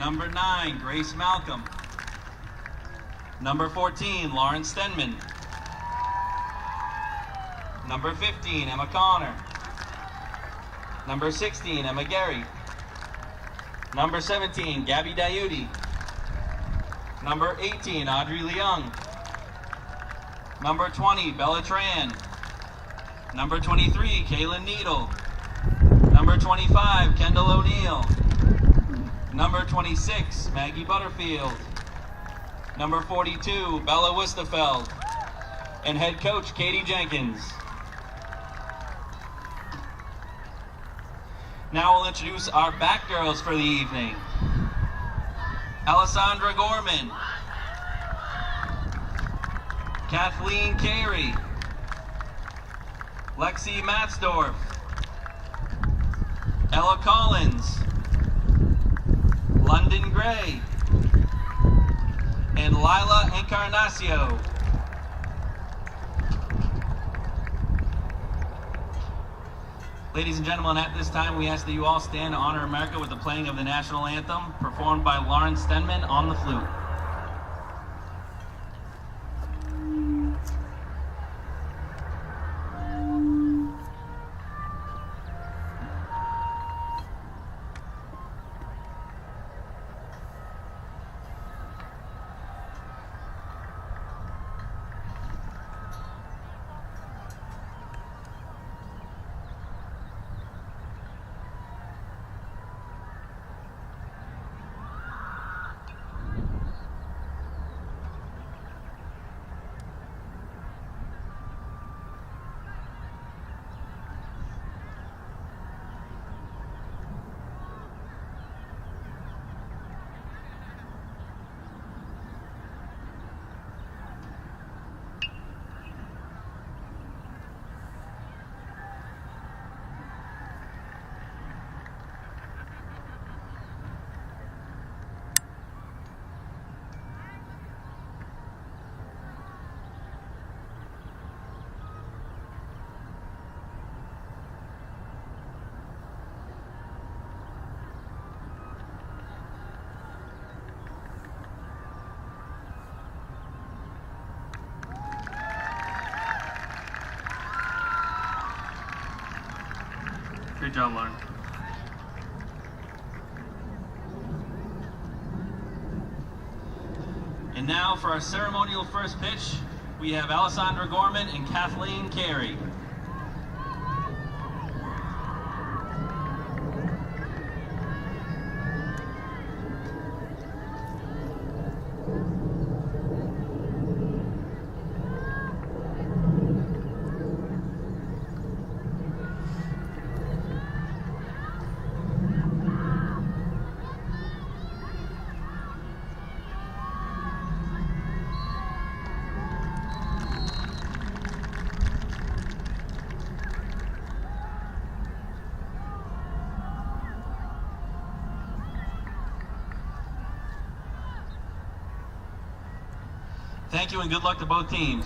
Number 9, Grace Malcolm. Number 14, Lauren Stenman. Number 15, Emma Connor. Number 16, Emma Gary. Number 17, Gabby Diuti. Number 18, Audrey Leung. Number 20, Bella Tran. Number 23, Kaylin Needle. Number 25, Kendall O'Neill. Number 26, Maggie Butterfield. Number 42, Bella Wistefeld. And head coach, Katie Jenkins. Now we'll introduce our back girls for the evening. Alessandra Gorman. Kathleen Carey. Lexi Matzdorf. Ella Collins. London Gray. And Lila Encarnacio. Ladies and gentlemen, at this time we ask that you all stand to honor America with the playing of the national anthem, performed by Lauren Stenman on the flute. Good job, Lauren. And now for our ceremonial first pitch, we have Alessandra Gorman and Kathleen Carey. Thank you and good luck to both teams.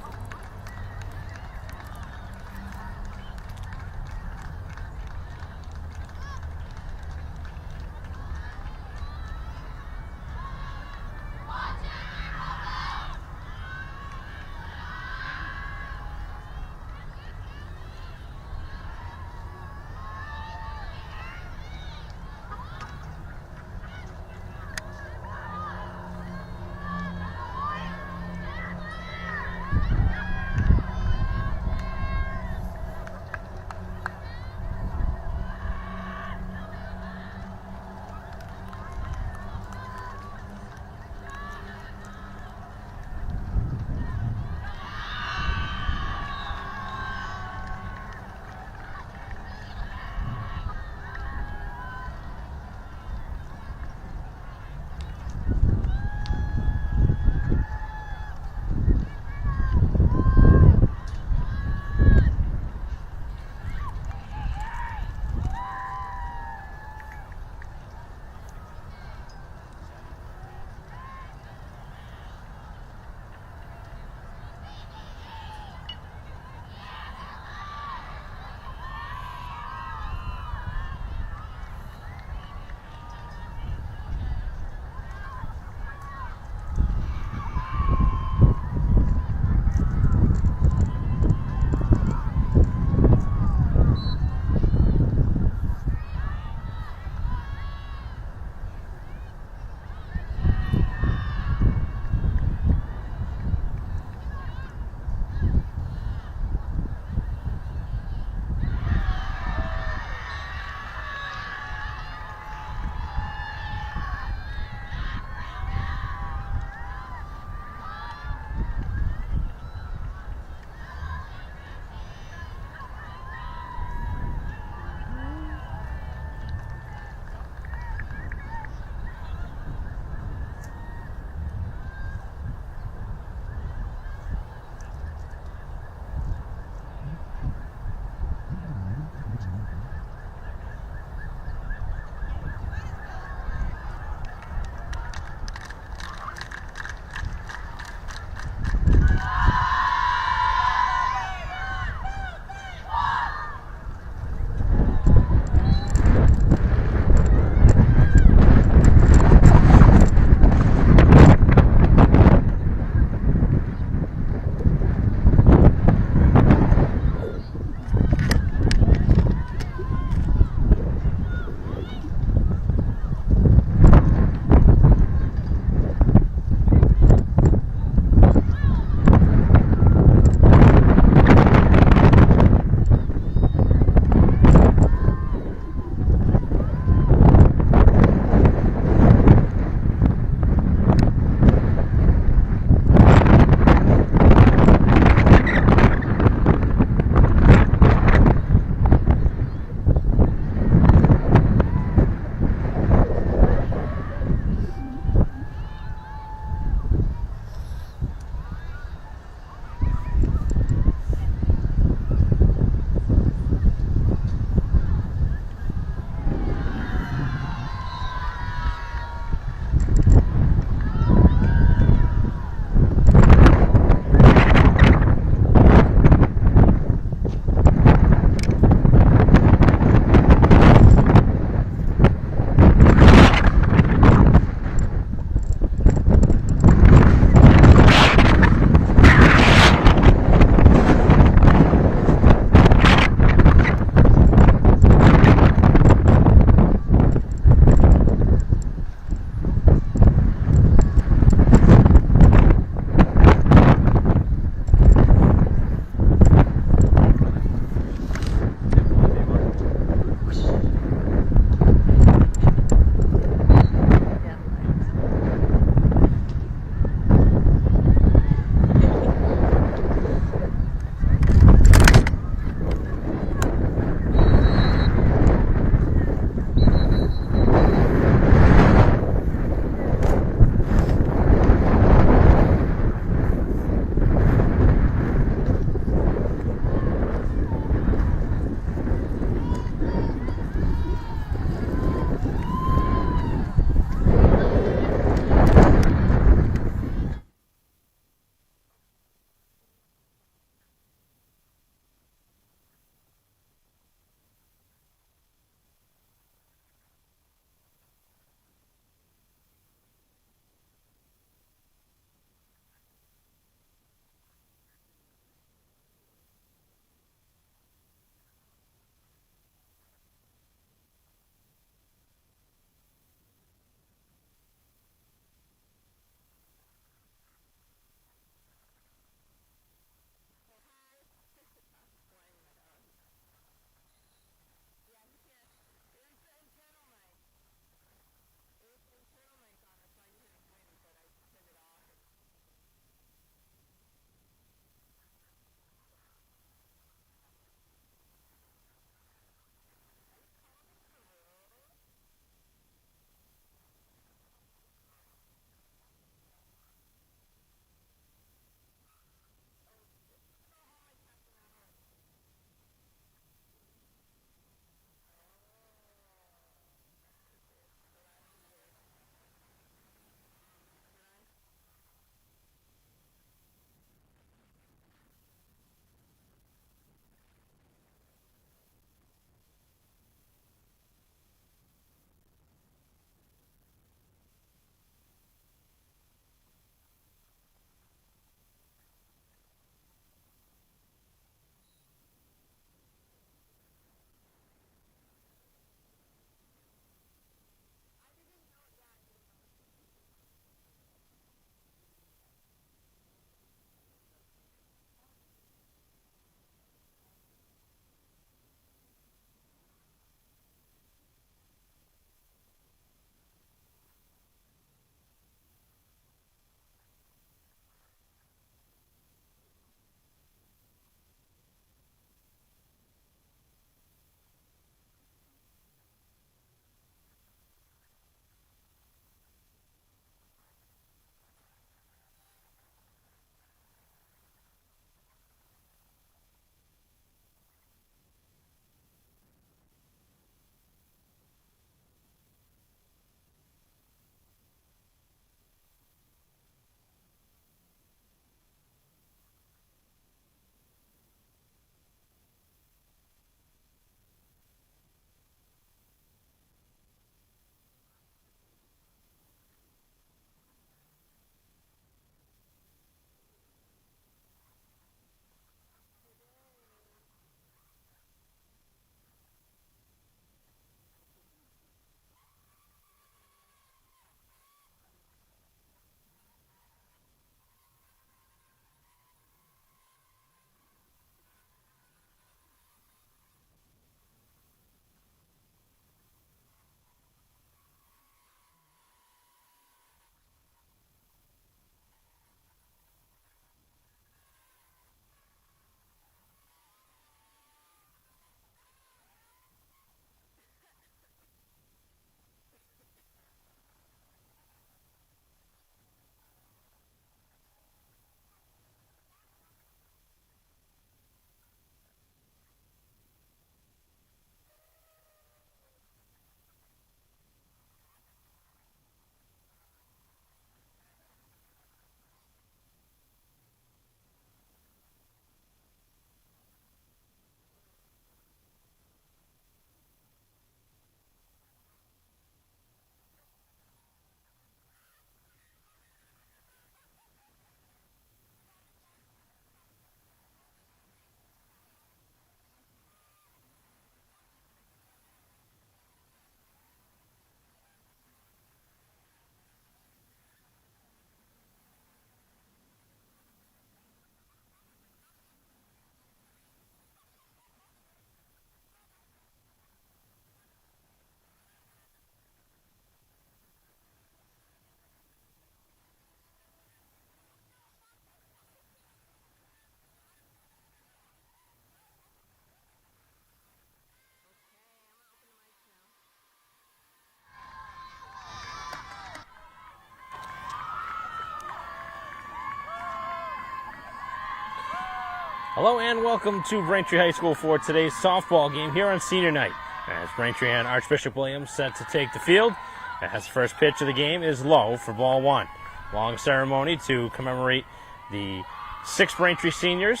Hello and welcome to Braintree High School for today's softball game here on senior night. As Braintree and Archbishop Williams set to take the field, as the first pitch of the game is low for ball one. Long ceremony to commemorate the 6 Braintree seniors.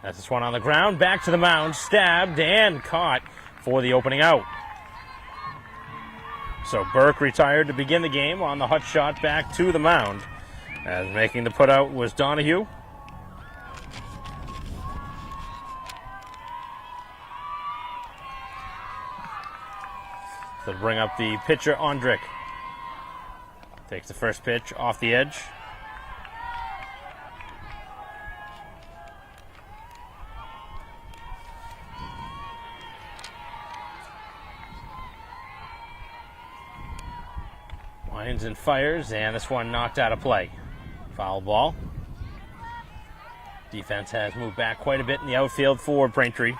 That's this one on the ground, back to the mound, stabbed and caught for the opening out. So Burke retired to begin the game on the hut shot back to the mound. As making the putout was Donahue. So to bring up the pitcher, Ondrick. Takes the first pitch off the edge. Winds and fires, and this one knocked out of play. Foul ball. Defense has moved back quite a bit in the outfield for Braintree.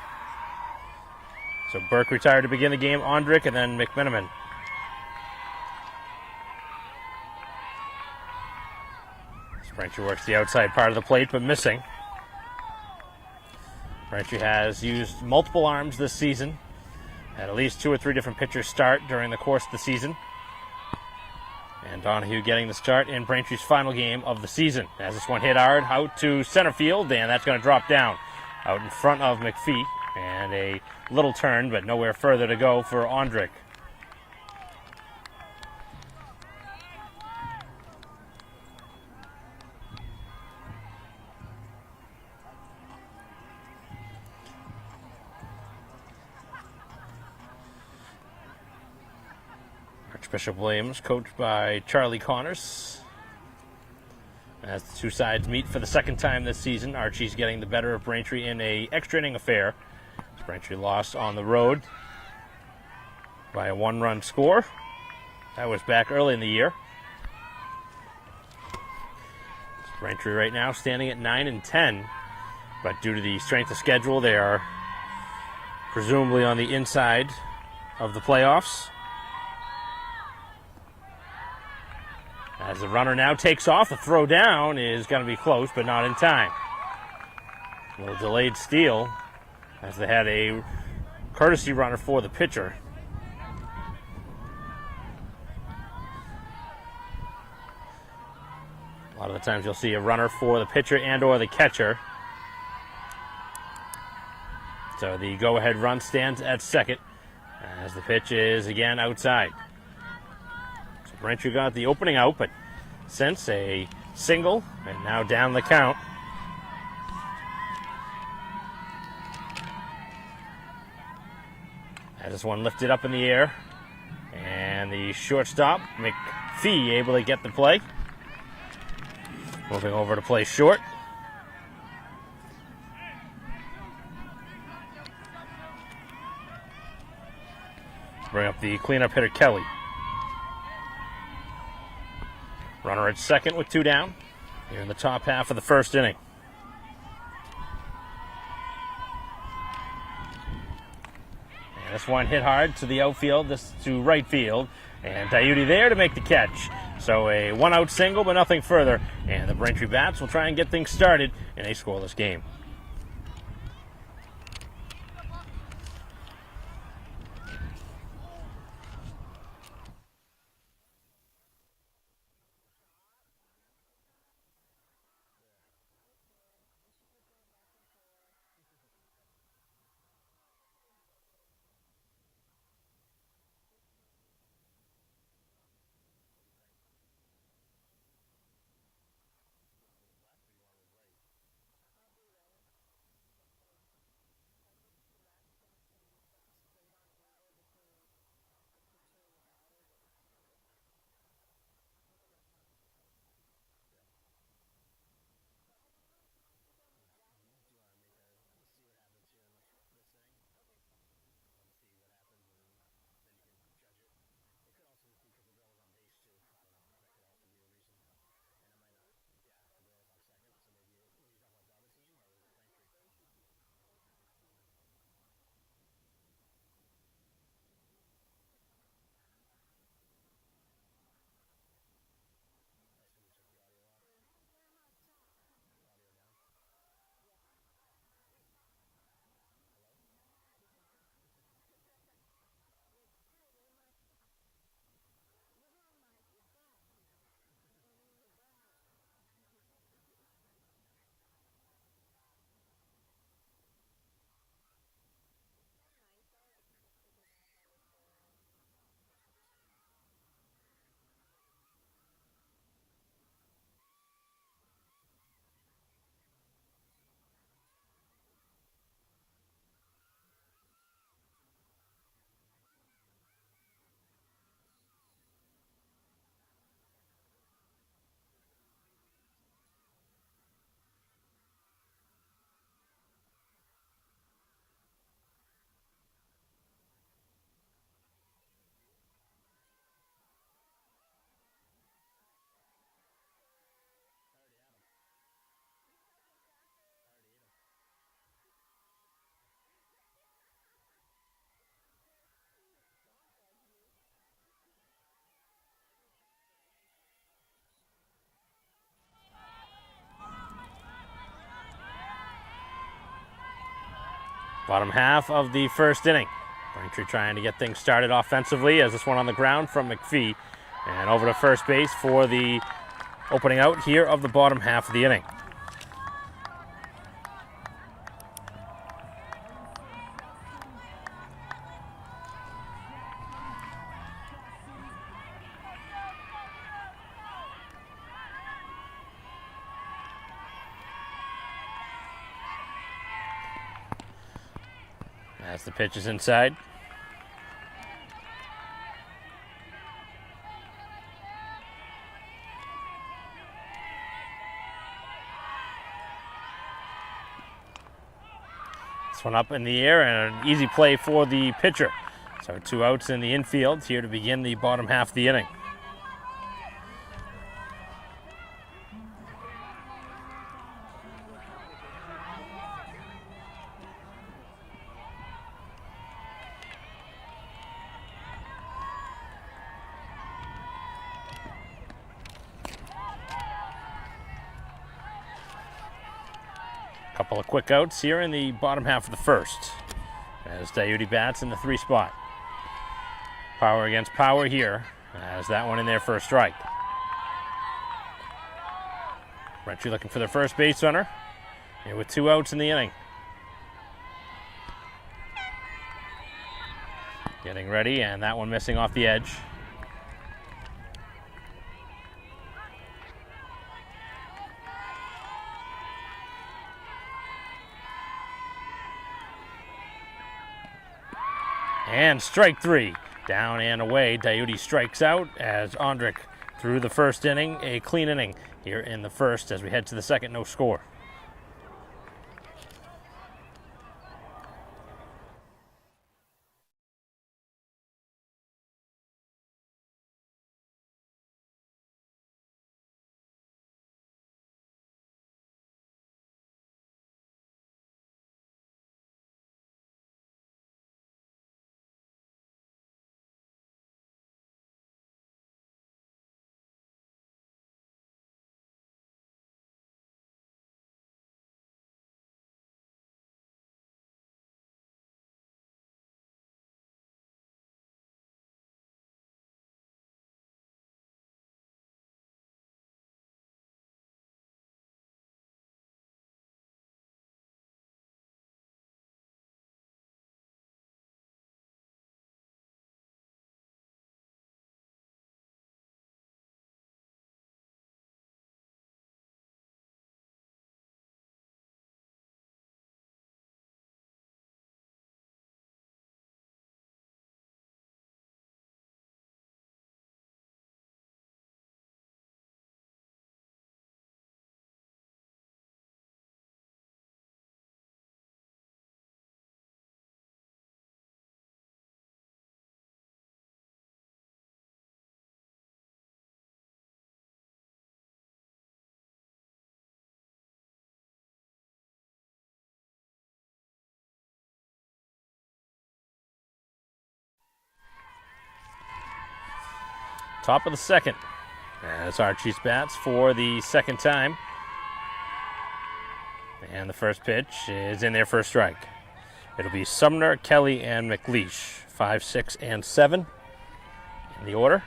So Burke retired to begin the game, Ondrick, and then McMenamin. Braintree works the outside part of the plate, but missing. Braintree has used multiple arms this season. Had at least 2 or 3 different pitchers start during the course of the season. And Donahue getting the start in Braintree's final game of the season. As this one hit hard out to center field, and that's going to drop down out in front of McPhee. And a little turn, but nowhere further to go for Ondrick. Archbishop Williams, coached by Charlie Connors. As the two sides meet for the second time this season, Archie's getting the better of Braintree in a extra inning affair. Braintree lost on the road by a 1-run score. That was back early in the year. Braintree right now standing at 9-10, but due to the strength of schedule, they are presumably on the inside of the playoffs. As the runner now takes off, the throw down is going to be close, but not in time. A little delayed steal, as they had a courtesy runner for the pitcher. A lot of the times you'll see a runner for the pitcher and or the catcher. So the go-ahead run stands at second, as the pitch is again outside. Braintree got the opening out, but since a single, and now down the count. As this one lifted up in the air, and the shortstop, McPhee, able to get the play. Moving over to play short. Bring up the cleanup hitter, Kelly. Runner at second with 2 down here in the top half of the first inning. And this one hit hard to the outfield, this to right field, and Diuti there to make the catch. So a 1-out single, but nothing further, and the Braintree Bats will try and get things started in a scoreless game. Bottom half of the first inning. Braintree trying to get things started offensively as this one on the ground from McPhee. And over to first base for the opening out here of the bottom half of the inning. As the pitch is inside. This one up in the air and an easy play for the pitcher. So 2 outs in the infield here to begin the bottom half of the inning. Couple of quick outs here in the bottom half of the first as Diuti bats in the 3 spot. Power against power here as that one in there for a strike. Braintree looking for their first base runner here with 2 outs in the inning. Getting ready, and that one missing off the edge. And strike 3, down and away. Diuti strikes out as Ondrick through the first inning. A clean inning here in the first as we head to the second, no score. Top of the second as Archie's bats for the second time. And the first pitch is in there for a strike. It'll be Sumner, Kelly, and McLeish. 5, 6, and 7 in the order.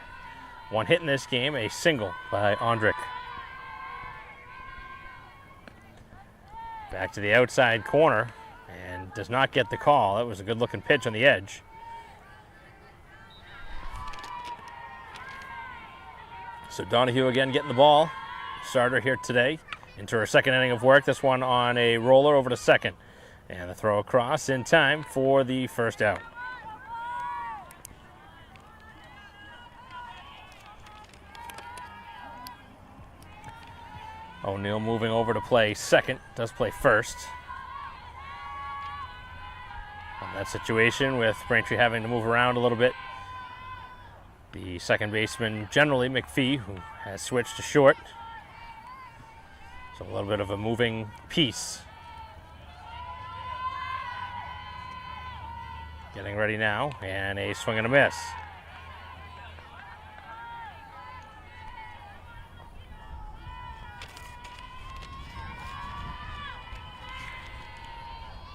1 hit in this game, a single by Ondrick. Back to the outside corner and does not get the call. That was a good looking pitch on the edge. So Donahue again getting the ball. Starter here today into her second inning of work. This one on a roller over to second. And the throw across in time for the first out. O'Neill moving over to play second. Does play first. In that situation with Braintree having to move around a little bit. The second baseman, generally McPhee, who has switched to short. So a little bit of a moving piece. Getting ready now, and a swing and a miss.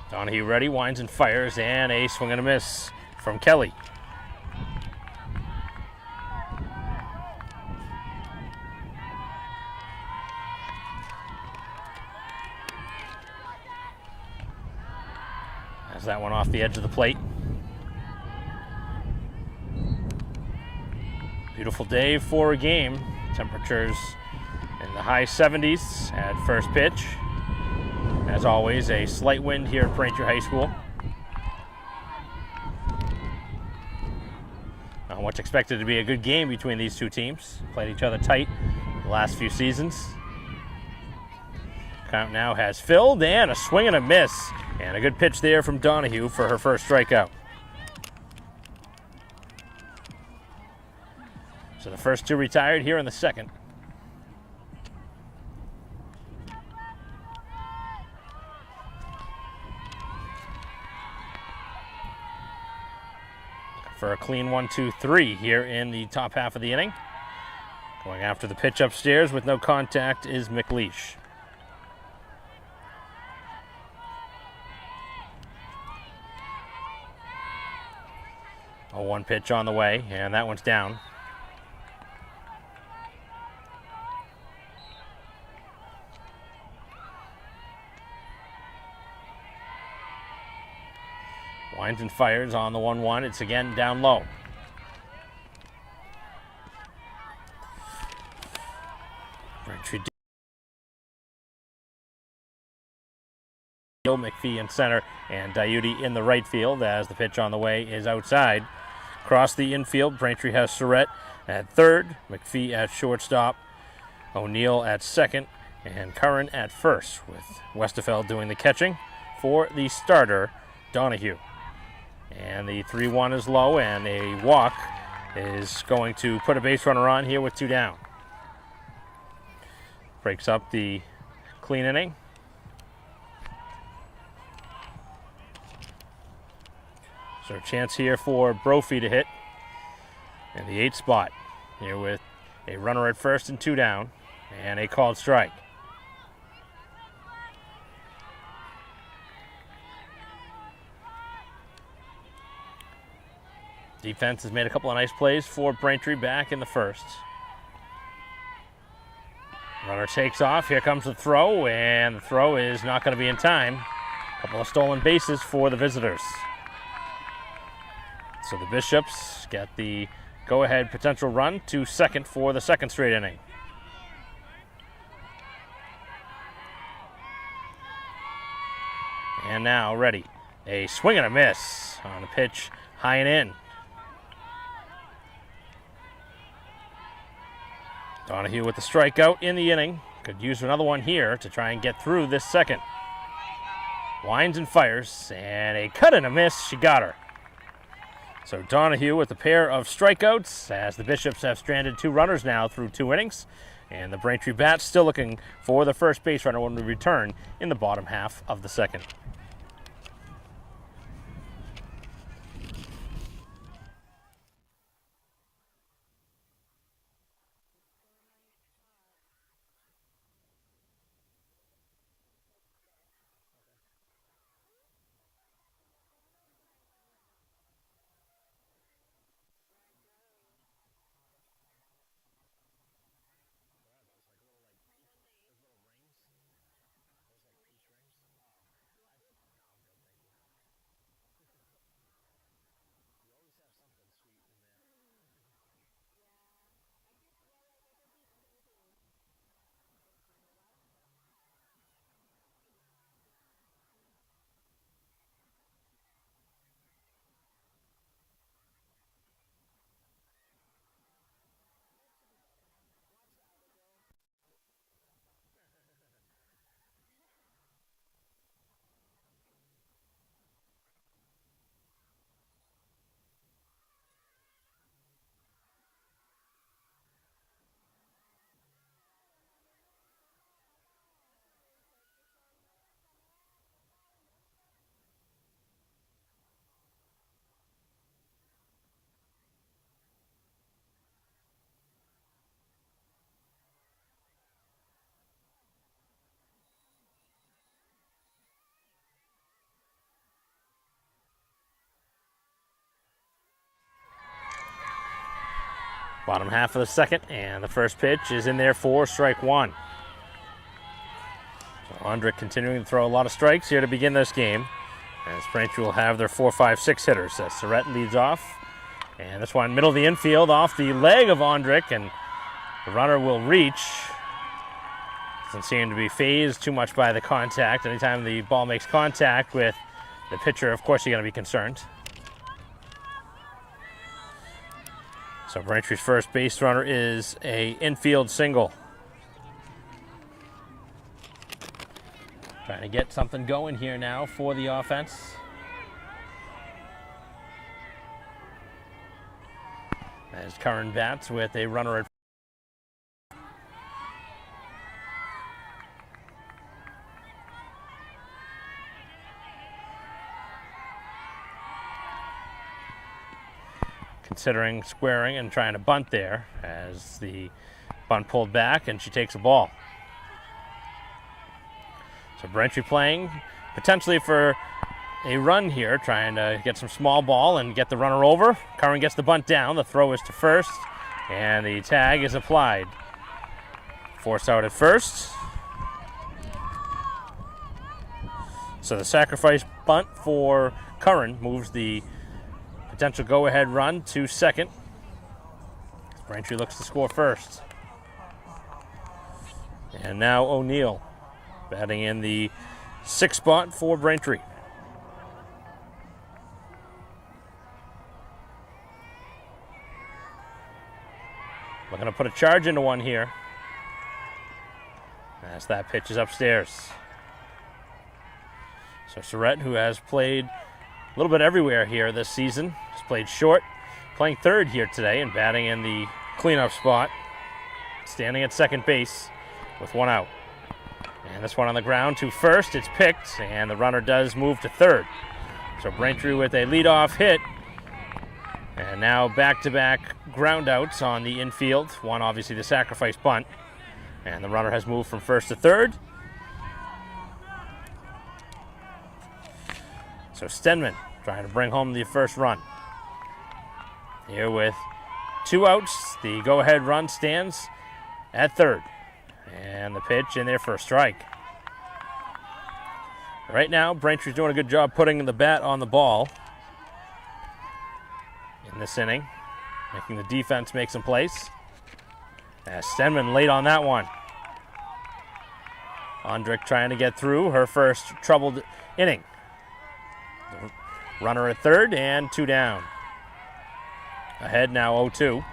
Donahue ready, winds and fires, and a swing and a miss from Kelly. Has that one off the edge of the plate. Beautiful day for a game. Temperatures in the high 70s at first pitch. As always, a slight wind here at Braintree High School. What's expected to be a good game between these two teams. Played each other tight the last few seasons. Count now has filled, and a swing and a miss. And a good pitch there from Donahue for her first strikeout. So the first two retired here in the second. For a clean 1-2-3 here in the top half of the inning. Going after the pitch upstairs with no contact is McLeish. A 1 pitch on the way, and that one's down. Winds and fires on the 1-1. It's again down low. Braintree McPhee in center and Diuti in the right field as the pitch on the way is outside. Across the infield, Braintree has Surratt at third, McPhee at shortstop, O'Neill at second, and Curran at first, with Westerfeld doing the catching for the starter, Donahue. And the 3-1 is low, and a walk is going to put a base runner on here with 2 down. Breaks up the clean inning. So a chance here for Brophy to hit in the 8th spot. Here with a runner at first and 2 down, and a called strike. Defense has made a couple of nice plays for Braintree back in the first. Runner takes off. Here comes the throw, and the throw is not going to be in time. A couple of stolen bases for the visitors. So the Bishops get the go-ahead potential run to second for the second straight inning. And now ready. A swing and a miss on a pitch high and in. Donahue with the strikeout in the inning. Could use another one here to try and get through this second. Winds and fires, and a cut and a miss. She got her. So Donahue with a pair of strikeouts as the Bishops have stranded 2 runners now through 2 innings. And the Braintree Bats still looking for the first base runner when we return in the bottom half of the second. Bottom half of the second, and the first pitch is in there for strike one. So Ondrick continuing to throw a lot of strikes here to begin this game, as Braintree will have their 4, 5, 6 hitters. As Surrett leads off, and this one middle of the infield off the leg of Ondrick, and the runner will reach. Doesn't seem to be phased too much by the contact. Anytime the ball makes contact with the pitcher, of course you're going to be concerned. So Braintree's first base runner is a infield single. Trying to get something going here now for the offense. As Curran bats with a runner at considering squaring and trying to bunt there, as the bunt pulled back and she takes a ball. So Braintree playing potentially for a run here, trying to get some small ball and get the runner over. Curran gets the bunt down. The throw is to first, and the tag is applied. Force out at first. So the sacrifice bunt for Curran moves the potential go-ahead run to second. Braintree looks to score first. And now O'Neill batting in the 6th spot for Braintree. Looking to put a charge into one here, as that pitch is upstairs. So Surrett, who has played a little bit everywhere here this season, has played short, playing third here today and batting in the cleanup spot, standing at second base with one out. And this one on the ground to first, it's picked, and the runner does move to third. So Braintree with a leadoff hit, and now back-to-back ground outs on the infield. One obviously the sacrifice bunt, and the runner has moved from first to third. So Stenman trying to bring home the first run. Here with 2 outs, the go-ahead run stands at third. And the pitch in there for a strike. Right now, Braintree's doing a good job putting the bat on the ball in this inning, making the defense make some plays. As Stenman late on that one. Ondrick trying to get through her first troubled inning. The runner at third and 2 down. Ahead now 0-2.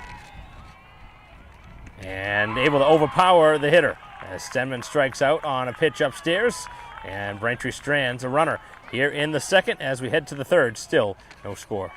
And able to overpower the hitter as Stenman strikes out on a pitch upstairs, and Braintree strands a runner here in the second as we head to the third. Still no score.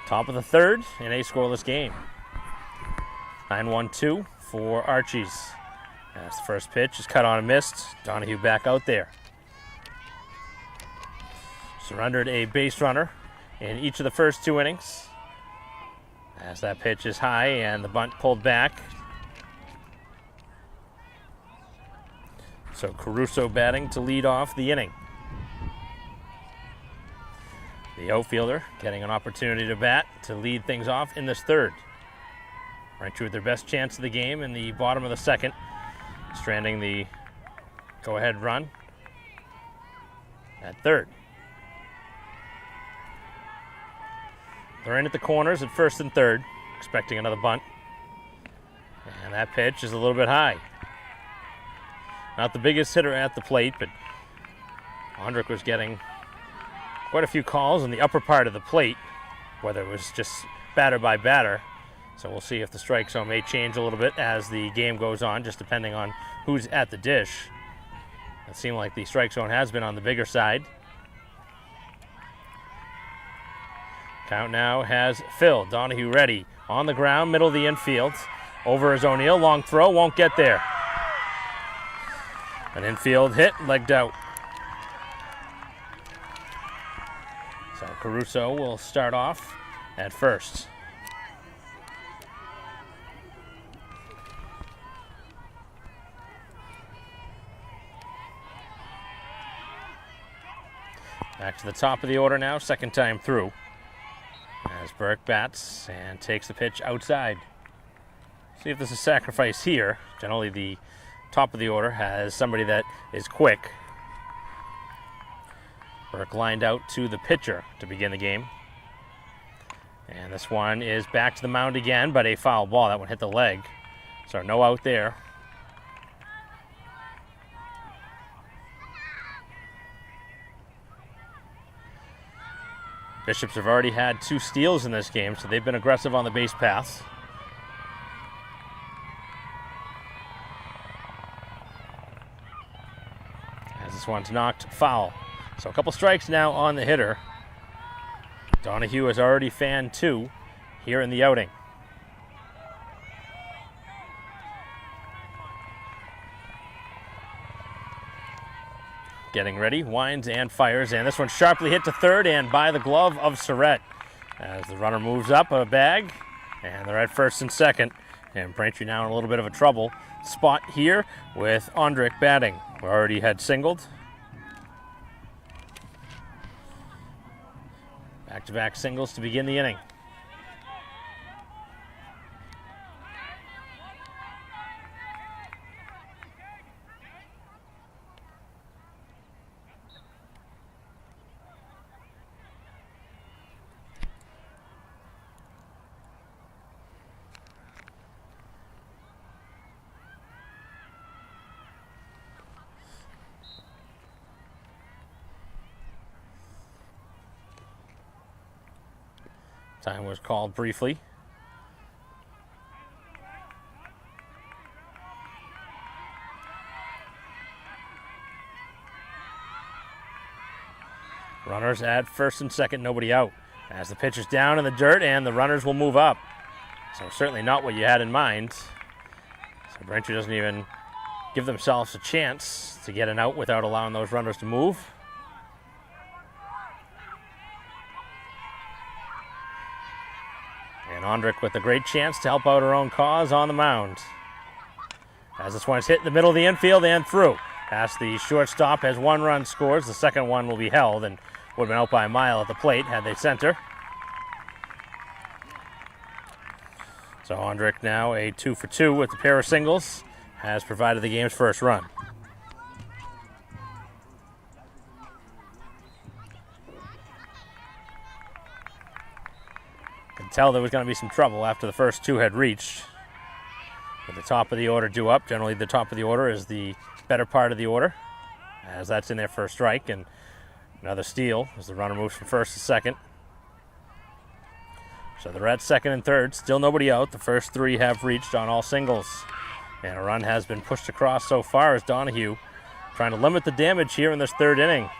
Top of the third in a scoreless game. 9-1-2 for Archies. As the first pitch is cut on and missed. Donahue back out there. Surrendered a base runner in each of the first 2 innings. As that pitch is high and the bunt pulled back. So Caruso batting to lead off the inning. The outfielder getting an opportunity to bat to lead things off in this third. Braintree with their best chance of the game in the bottom of the second, stranding the go-ahead run at third. They're in at the corners at first and third, expecting another bunt. And that pitch is a little bit high. Not the biggest hitter at the plate, but Ondrick was getting quite a few calls in the upper part of the plate, whether it was just batter by batter. So we'll see if the strike zone may change a little bit as the game goes on, just depending on who's at the dish. It seemed like the strike zone has been on the bigger side. Count now has Phil. Donahue ready. On the ground, middle of the infield. Over is O'Neill. Long throw, won't get there. An infield hit, legged out. So Caruso will start off at first. Back to the top of the order now, second time through. As Burke bats and takes the pitch outside. See if there's a sacrifice here. Generally the top of the order has somebody that is quick. Burke lined out to the pitcher to begin the game. And this one is back to the mound again, but a foul ball. That one hit the leg. So no out there. Bishops have already had 2 steals in this game, so they've been aggressive on the base paths. As this one's knocked foul. So a couple strikes now on the hitter. Donahue has already fanned 2 here in the outing. Getting ready, winds and fires, and this one sharply hit to third and by the glove of Surratt. As the runner moves up a bag, and they're at first and second. And Braintree now in a little bit of a trouble spot here with Ondrick batting. We already had singled. Back-to-back singles to begin the inning. Time was called briefly. Runners at first and second, nobody out. As the pitch is down in the dirt and the runners will move up. So certainly not what you had in mind. So Braintree doesn't even give themselves a chance to get an out without allowing those runners to move. And Ondrick with a great chance to help out her own cause on the mound. As this one's hit in the middle of the infield and through. Past the shortstop as 1 run scores. The second one will be held and would have been out by a mile at the plate had they sent her. So Ondrick now a 2 for 2 with the pair of singles. Has provided the game's first run. Could tell there was going to be some trouble after the first 2 had reached. With the top of the order due up. Generally the top of the order is the better part of the order, as that's in there for a strike. And another steal as the runner moves from first to second. So they're at second and third. Still nobody out. The first 3 have reached on all singles. And a run has been pushed across so far as Donahue trying to limit the damage here in this third inning.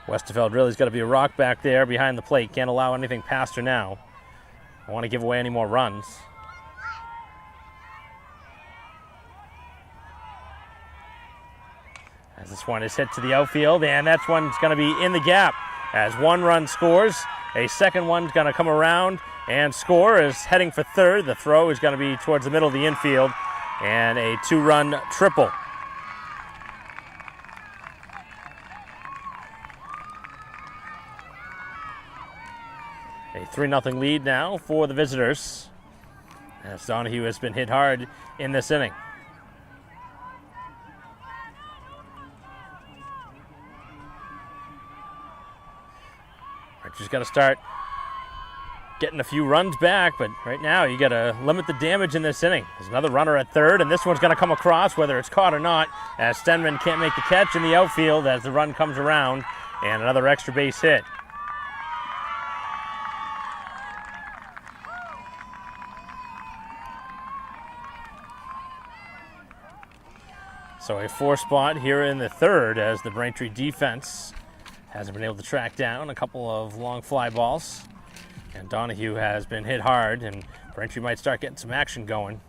Westerveld really's got to be a rock back there behind the plate. Can't allow anything past her now. I want to give away any more runs. As this one is hit to the outfield, and that's one's going to be in the gap. As one run scores, a second one's going to come around and score. Is heading for third. The throw is going to be towards the middle of the infield, and a 2-run triple. A 3-0 lead now for the visitors, as Donahue has been hit hard in this inning. Just got to start getting a few runs back, but right now you got to limit the damage in this inning. There's another runner at third, and this one's going to come across, whether it's caught or not, as Stenman can't make the catch in the outfield as the run comes around, and another extra base hit. So a 4 spot here in the third, as the Braintree defense hasn't been able to track down a couple of long fly balls. And Donahue has been hit hard, and Braintree might start getting some action going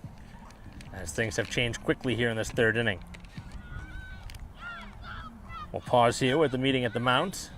as things have changed quickly here in this third inning. We'll pause here with the meeting at the mound.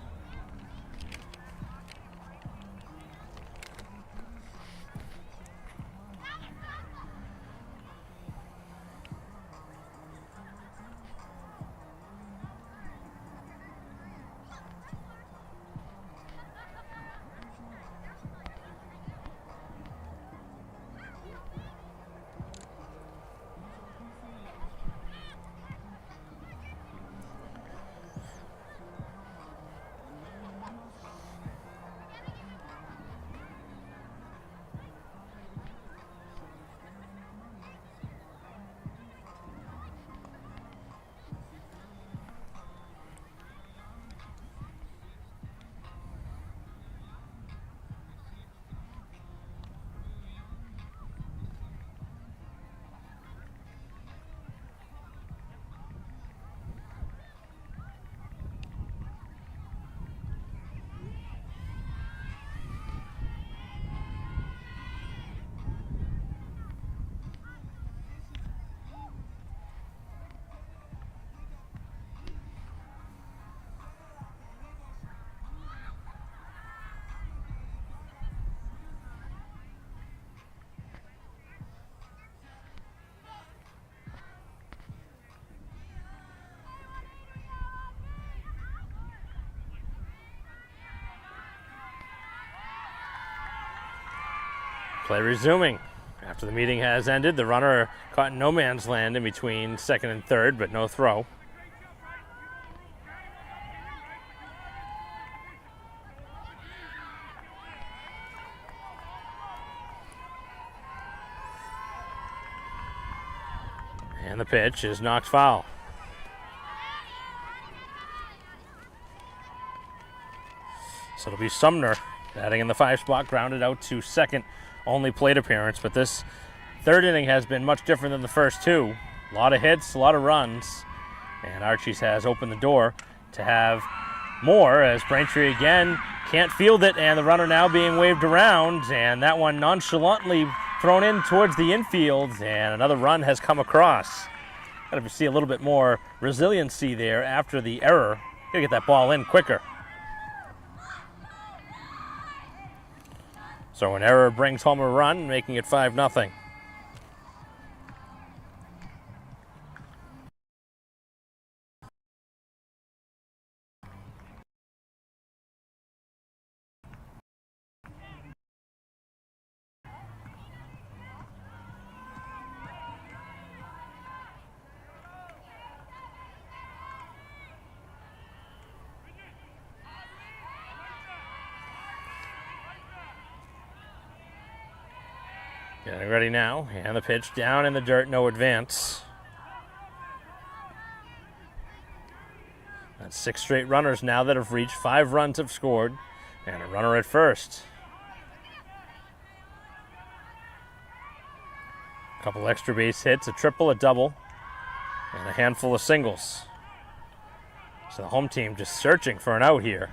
Play resuming. After the meeting has ended, the runner caught in no man's land in between second and third, but no throw. And the pitch is knocked foul. So it'll be Sumner batting in the 5 spot, grounded out to second. Only plate appearance, but this third inning has been much different than the first two. A lot of hits, a lot of runs, and Archie's has opened the door to have more, as Braintree again can't field it, and the runner now being waved around, and that one nonchalantly thrown in towards the infield, and another run has come across. Got to see a little bit more resiliency there after the error. Got to get that ball in quicker. So an error brings home a run, making it 5-0. Getting ready now, and the pitch down in the dirt, no advance. That's 6 straight runners now that have reached. 5 runs have scored, and a runner at first. A couple extra base hits, a triple, a double, and a handful of singles. So the home team just searching for an out here.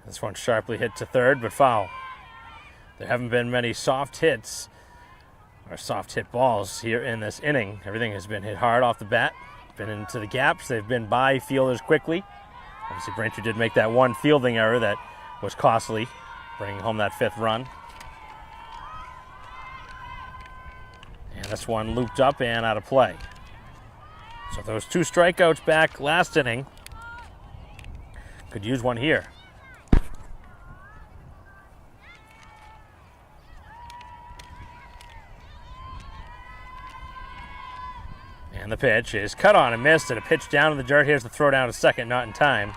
This one sharply hit to third, but foul. There haven't been many soft hits or soft hit balls here in this inning. Everything has been hit hard off the bat, been into the gaps. They've been by fielders quickly. Obviously, Braintree did make that one fielding error that was costly, bringing home that 5th run. And this one looped up and out of play. So those 2 strikeouts back last inning could use one here. And the pitch is cut on and missed, and a pitch down in the dirt. Here's the throw down to second, not in time.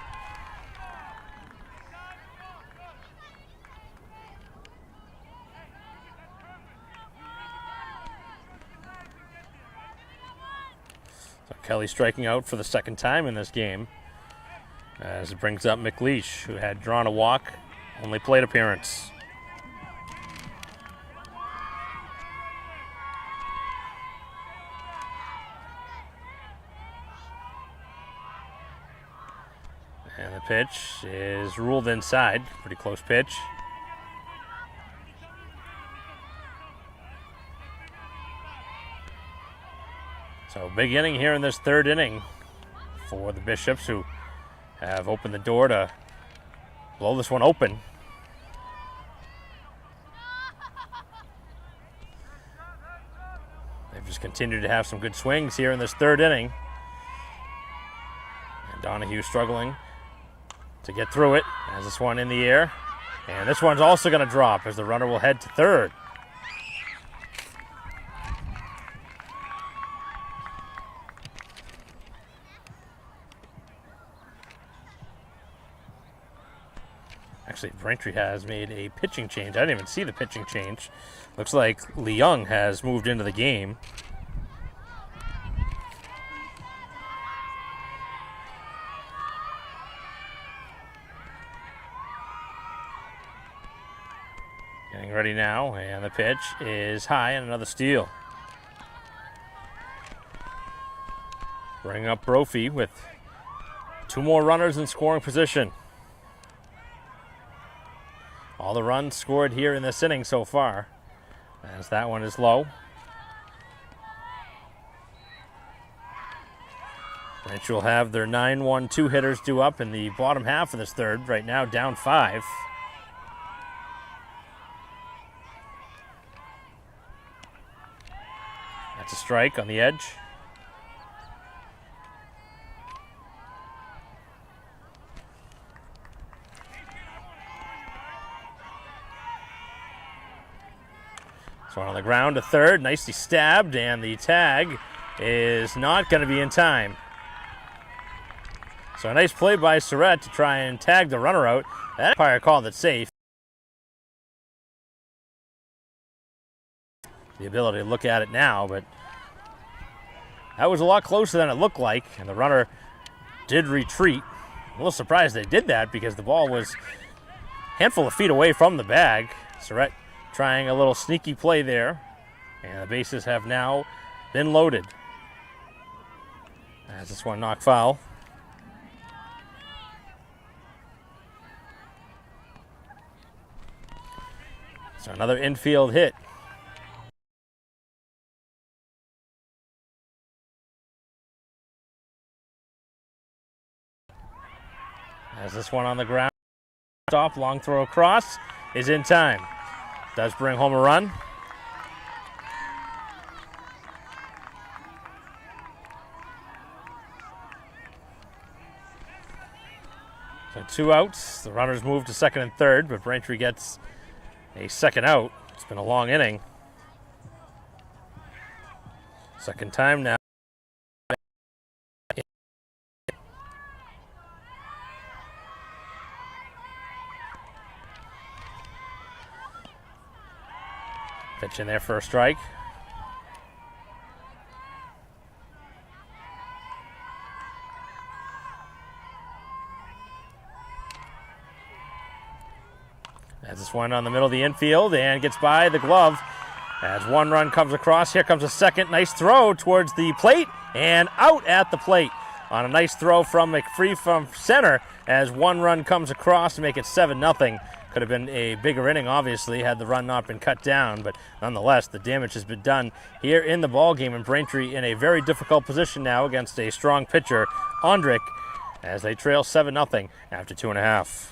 So Kelly striking out for the 2nd time in this game, as it brings up McLeish, who had drawn a walk, only plate appearance. And the pitch is ruled inside. Pretty close pitch. So big inning here in this 3rd inning for the Bishops, who have opened the door to blow this one open. They've just continued to have some good swings here in this 3rd inning. And Donahue struggling to get through it, as this one in the air. And this one's also going to drop as the runner will head to third. Actually, Braintree has made a pitching change. I didn't even see the pitching change. Looks like Leung has moved into the game. Getting ready now, and the pitch is high, and another steal. Bring up Brophy with 2 more runners in scoring position. All the runs scored here in this inning so far, as that one is low. Braintree will have their 9-1-2 hitters due up in the bottom half of this 3rd, right now down 5. That's a strike on the edge. So on the ground to third, nicely stabbed, and the tag is not going to be in time. So a nice play by Surratt to try and tag the runner out. That umpire called it safe. The ability to look at it now, but that was a lot closer than it looked like, and the runner did retreat. A little surprised they did that because the ball was a handful of feet away from the bag. Surratt trying a little sneaky play there, and the bases have now been loaded. As this one knocked foul. So another infield hit. As this one on the ground, stop, long throw across, is in time. Does bring home a run. So 2 outs. The runners move to 2nd and 3rd, but Braintree gets a 2nd out. It's been a long inning. 2nd time now. Pitch in there for a strike. As this one on the middle of the infield and gets by the glove as one run comes across. Here comes a second. Nice throw towards the plate and out at the plate on a nice throw from McPhee from center as one run comes across to make it 7-0. Could have been a bigger inning, obviously, had the run not been cut down, but nonetheless, the damage has been done here in the ball game, and Braintree in a very difficult position now against a strong pitcher, Ondrick, as they trail 7-0 after 2.5.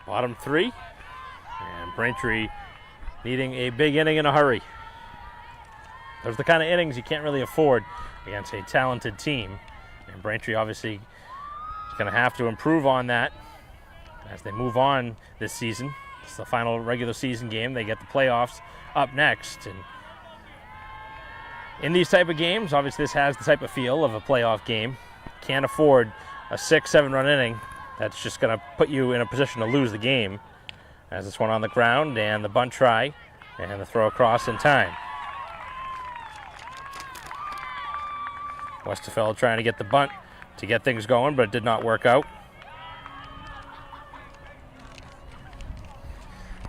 Bottom 3, and Braintree needing a big inning in a hurry. Those are the kind of innings you can't really afford against a talented team, and Braintree obviously is going to have to improve on that as they move on this season. It's the final regular season game. They get the playoffs up next, and in these type of games, obviously this has the type of feel of a playoff game. Can't afford a 6-7 run inning. That's just going to put you in a position to lose the game. As this one on the ground and the bunt try and the throw across in time. Westerfeld trying to get the bunt to get things going, but it did not work out.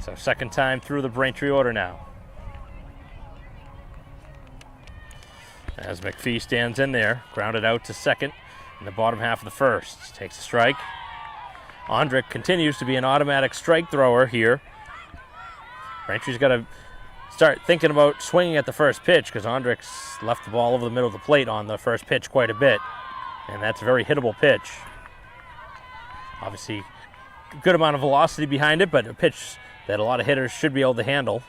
So second time through the Braintree order now. As McPhee stands in there, grounded out to second in the bottom half of the first. Takes a strike. Ondrick continues to be an automatic strike thrower here. Braintree's got to start thinking about swinging at the first pitch because Ondrick's left the ball over the middle of the plate on the first pitch quite a bit, and that's a very hittable pitch. Obviously, a good amount of velocity behind it, but a pitch that a lot of hitters should be able to handle.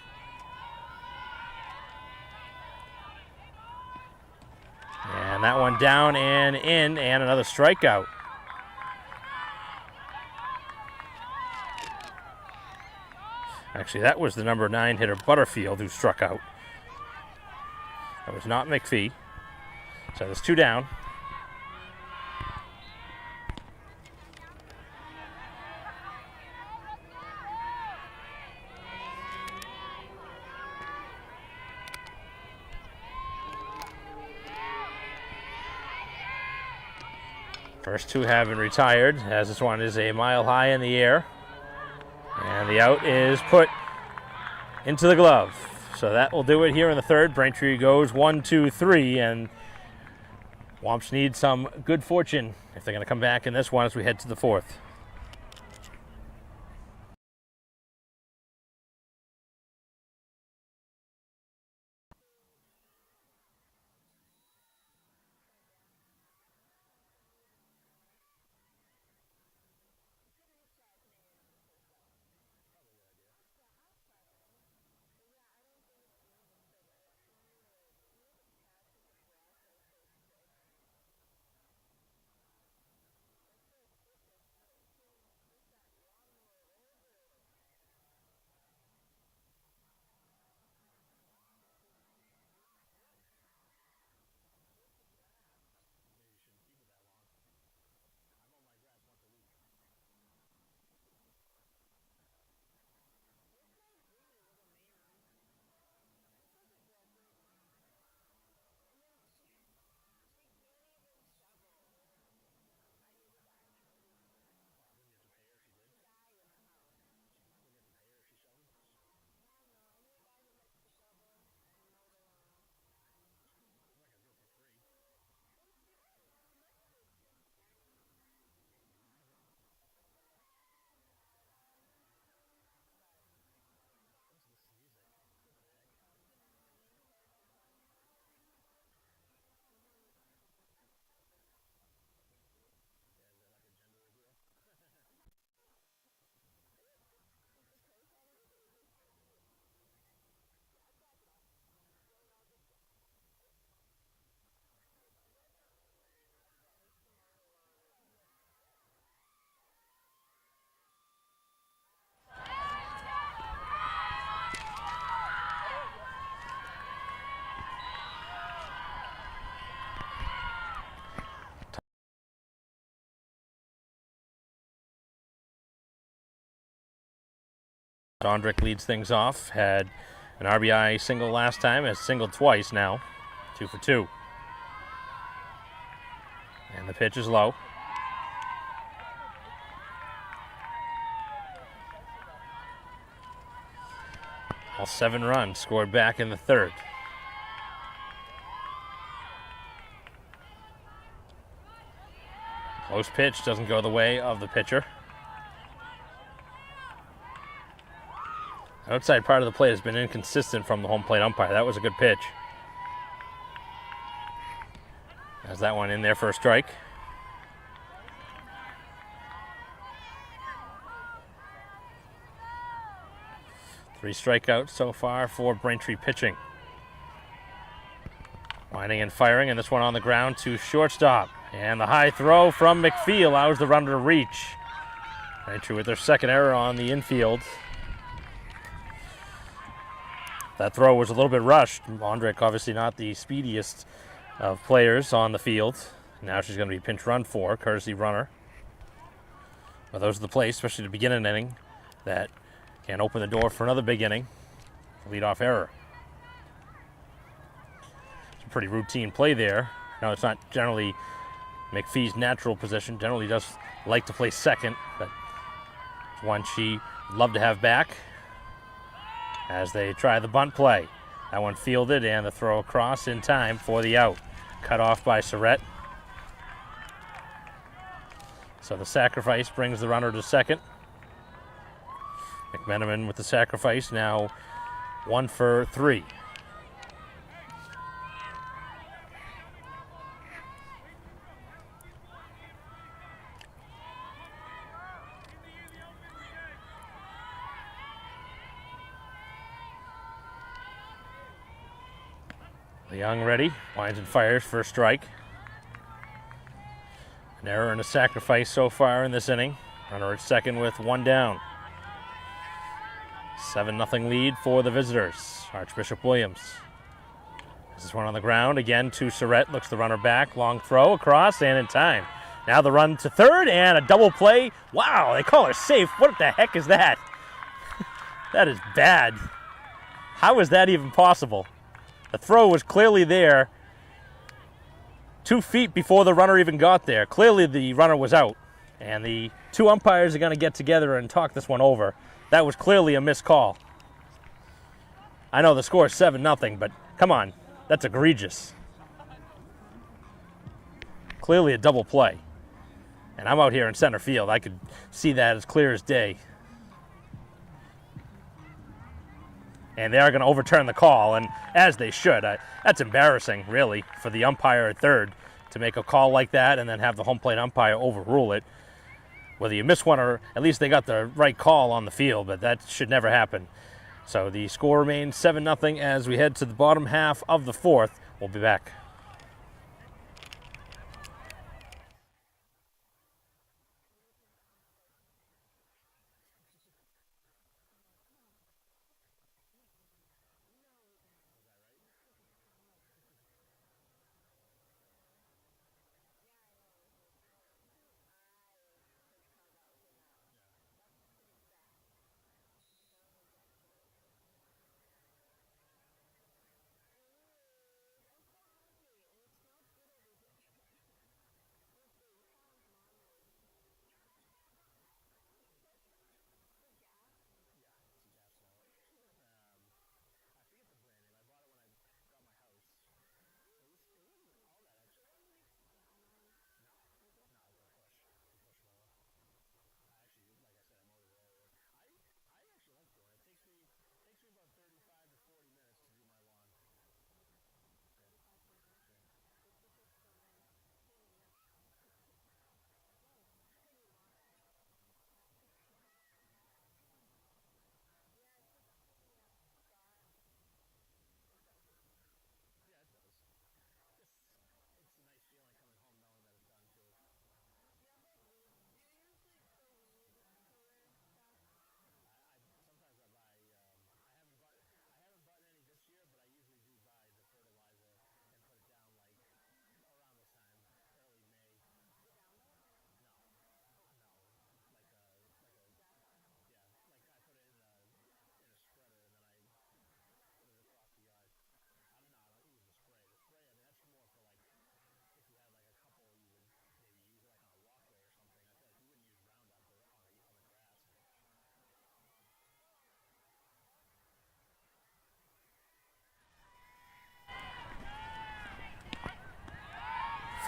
And that one down and in, and another strikeout. Actually, that was the number 9 hitter, Butterfield, who struck out. That was not McPhee. So there's 2 down. First 2 have been retired, as this one is a mile high in the air. And the out is put into the glove. So that will do it here in the third. Braintree goes 1-2-3, and Womps need some good fortune if they're going to come back in this one as we head to the fourth. Dondrick leads things off. Had an RBI single last time, has singled twice now. 2 for 2. And the pitch is low. All 7 runs scored back in the third. Close pitch doesn't go the way of the pitcher. Outside part of the plate has been inconsistent from the home plate umpire. That was a good pitch. Has that one in there for a strike. Three strikeouts so far for Braintree pitching. Winding and firing, and this one on the ground to shortstop. And the high throw from McPhee allows the runner to reach. Braintree with their second error on the infield. That throw was a little bit rushed. Ondrick obviously not the speediest of players on the field. Now she's going to be pinch run for, courtesy runner. But those are the plays, especially to begin an inning, that can open the door for another big inning. Leadoff error. It's a pretty routine play there. Now it's not generally McPhee's natural position. Generally does like to play second, but it's one she would love to have back as they try the bunt play. That one fielded and the throw across in time for the out. Cut off by Surrett. So the sacrifice brings the runner to second. McMenamin with the sacrifice, now 1 for 3. Young ready, winds and fires for a strike. An error and a sacrifice so far in this inning. Runner at second with 1 down. 7-0 lead for the visitors. Archbishop Williams. This is one on the ground. Again to Surrett. Looks the runner back. Long throw across and in time. Now the run to third and a double play. Wow, they call her safe. What the heck is that? That is bad. How is that even possible? The throw was clearly there 2 feet before the runner even got there. Clearly the runner was out. And the 2 umpires are going to get together and talk this one over. That was clearly a missed call. I know the score is 7-0, but come on. That's egregious. Clearly a double play. And I'm out here in center field. I could see that as clear as day. And they are going to overturn the call, and as they should. That's embarrassing, really, for the umpire at third to make a call like that and then have the home plate umpire overrule it. Whether you miss one or at least they got the right call on the field, but that should never happen. So the score remains 7-0 as we head to the bottom half of the fourth. We'll be back.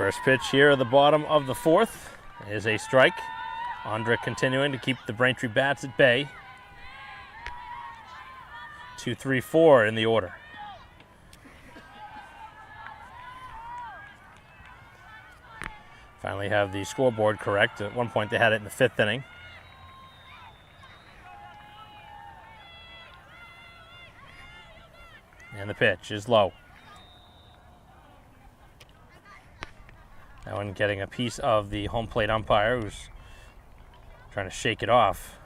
First pitch here at the bottom of the fourth is a strike. Ondrick continuing to keep the Braintree bats at bay. 2, 3, 4 in the order. Finally have the scoreboard correct. At one point they had it in the 5th inning. And the pitch is low. That one getting a piece of the home plate umpire who's trying to shake it off.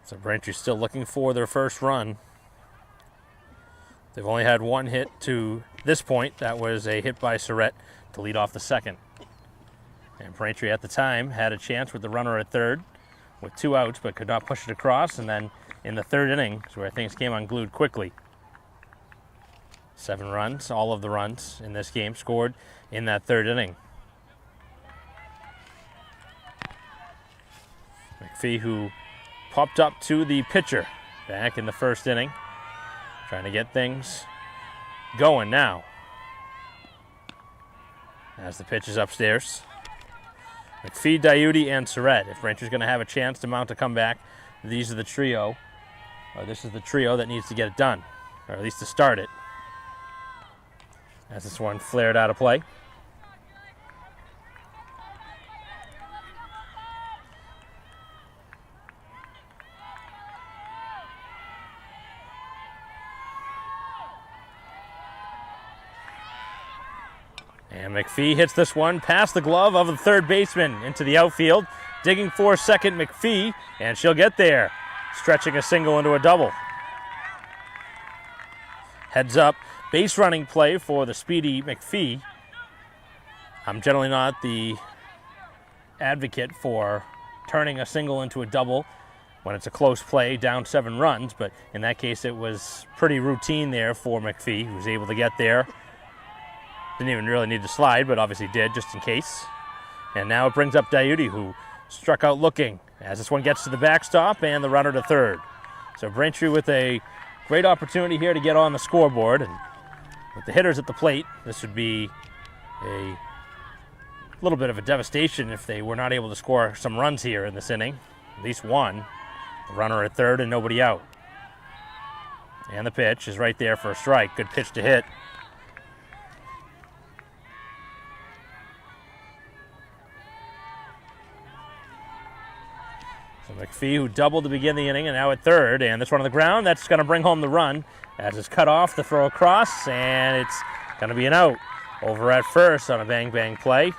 So Braintree's still looking for their first run. They've only had one hit to this point. That was a hit by Surrett to lead off the second. And Braintree at the time had a chance with the runner at third with 2 outs, but could not push it across. And then in the 3rd inning is where things came unglued quickly. 7 runs, all of the runs in this game scored in that 3rd inning. McPhee, who popped up to the pitcher back in the 1st inning, trying to get things going now. As the pitch is upstairs. McPhee, Diuti, and Surrett. If Braintree's going to have a chance to mount a comeback, these are the trio, or this is the trio that needs to get it done, or at least to start it. As this one flared out of play. And McPhee hits this one past the glove of the 3rd baseman into the outfield. Digging for second, McPhee, and she'll get there. Stretching a single into a double. Heads up, base running play for the speedy McPhee. I'm generally not the advocate for turning a single into a double when it's a close play, down 7 runs, but in that case it was pretty routine there for McPhee, who was able to get there. Didn't even really need to slide, but obviously did, just in case. And now it brings up Diuti, who struck out looking as this one gets to the backstop and the runner to third. So Braintree with a great opportunity here to get on the scoreboard. And with the hitters at the plate, this would be a little bit of a devastation if they were not able to score some runs here in this inning. At least one. The runner at third and nobody out. And the pitch is right there for a strike. Good pitch to hit. McPhee, who doubled to begin the inning, and now at third, and this one on the ground, that's going to bring home the run as it's cut off, the throw across, and it's going to be an out over at first on a bang-bang play.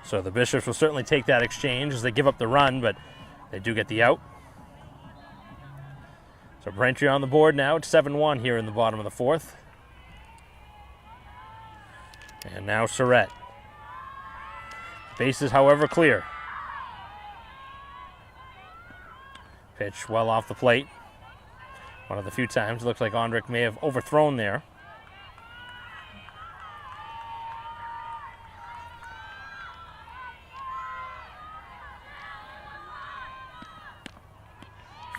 So the Bishops will certainly take that exchange as they give up the run, but they do get the out. So Braintree on the board now. It's 7-1 here in the bottom of the 4th. And now Surrett. Bases, however, clear. Pitch well off the plate. One of the few times it looks like Ondrick may have overthrown there.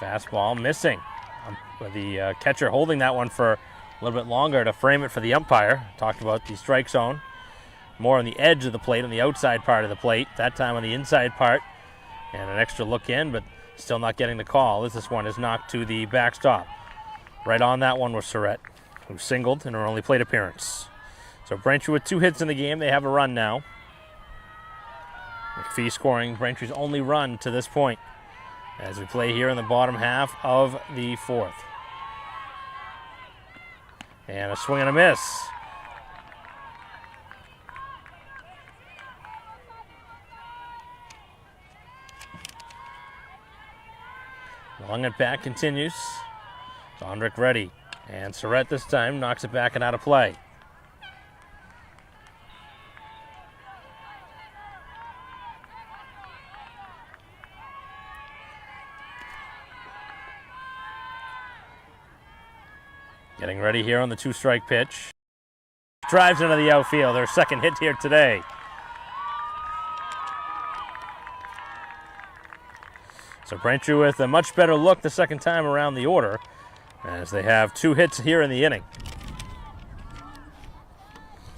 Fastball missing. The catcher holding that one for a little bit longer to frame it for the umpire. Talked about the strike zone. More on the edge of the plate, on the outside part of the plate. That time on the inside part. And an extra look in, but still not getting the call as this one is knocked to the backstop. Right on that one was Surrett, who singled in her only plate appearance. So Braintree with 2 hits in the game. They have a run now. McPhee scoring Braintree's only run to this point as we play here in the bottom half of the 4th. And a swing and a miss. Long at bat continues. Ondrick ready. And Surrett this time knocks it back and out of play. Getting ready here on the 2-strike pitch. Drives into the outfield. Their second hit here today. So Braintree with a much better look the second time around the order, as they have 2 hits here in the inning.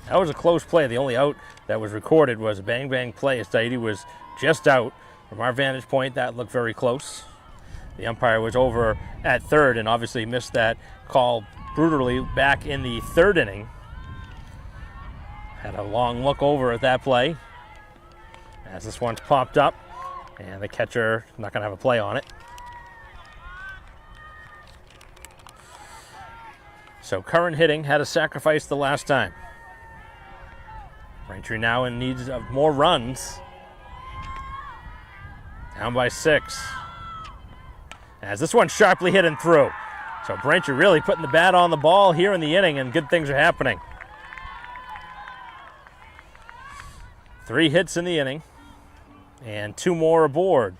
That was a close play. The only out that was recorded was a bang-bang play as Tahiti was just out. From our vantage point, that looked very close. The umpire was over at third and obviously missed that call brutally back in the 3rd inning. Had a long look over at that play as this one's popped up, and the catcher not going to have a play on it. So current hitting had a sacrifice the last time. Braintree now in need of more runs. Down by 6. As this one sharply hit and through. So Braintree really putting the bat on the ball here in the inning, and good things are happening. 3 hits in the inning, and 2 more aboard.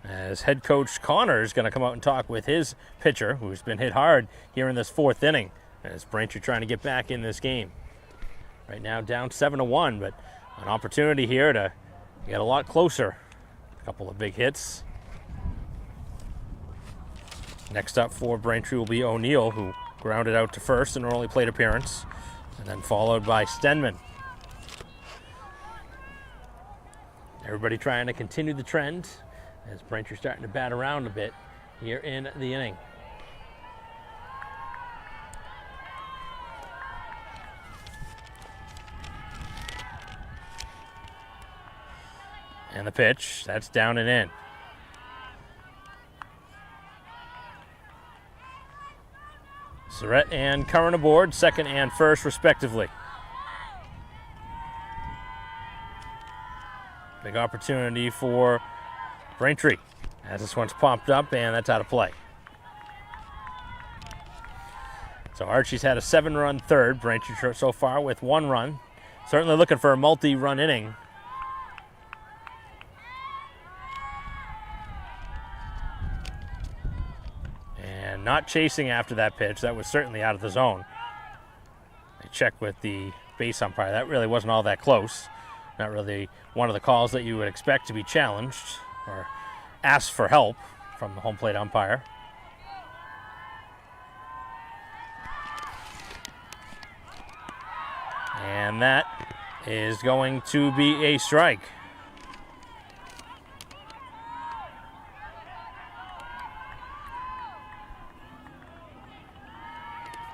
As head coach Connor is going to come out and talk with his pitcher, who's been hit hard here in this 4th inning, as Braintree trying to get back in this game. Right now down 7-1, but an opportunity here to get a lot closer. A couple of big hits. Next up for Braintree will be O'Neill, who grounded out to first in an early plate appearance, and then followed by Stenman. Everybody trying to continue the trend as Braintree starting to bat around a bit here in the inning. And the pitch, that's down and in. Surrett and Curran aboard, second and first respectively. Big opportunity for Braintree as this one's popped up, and that's out of play. So Archie's had a 7-run third. Braintree so far with 1 run. Certainly looking for a multi-run inning. And not chasing after that pitch. That was certainly out of the zone. I checked with the base umpire. That really wasn't all that close. Not really one of the calls that you would expect to be challenged or asked for help from the home plate umpire. And that is going to be a strike.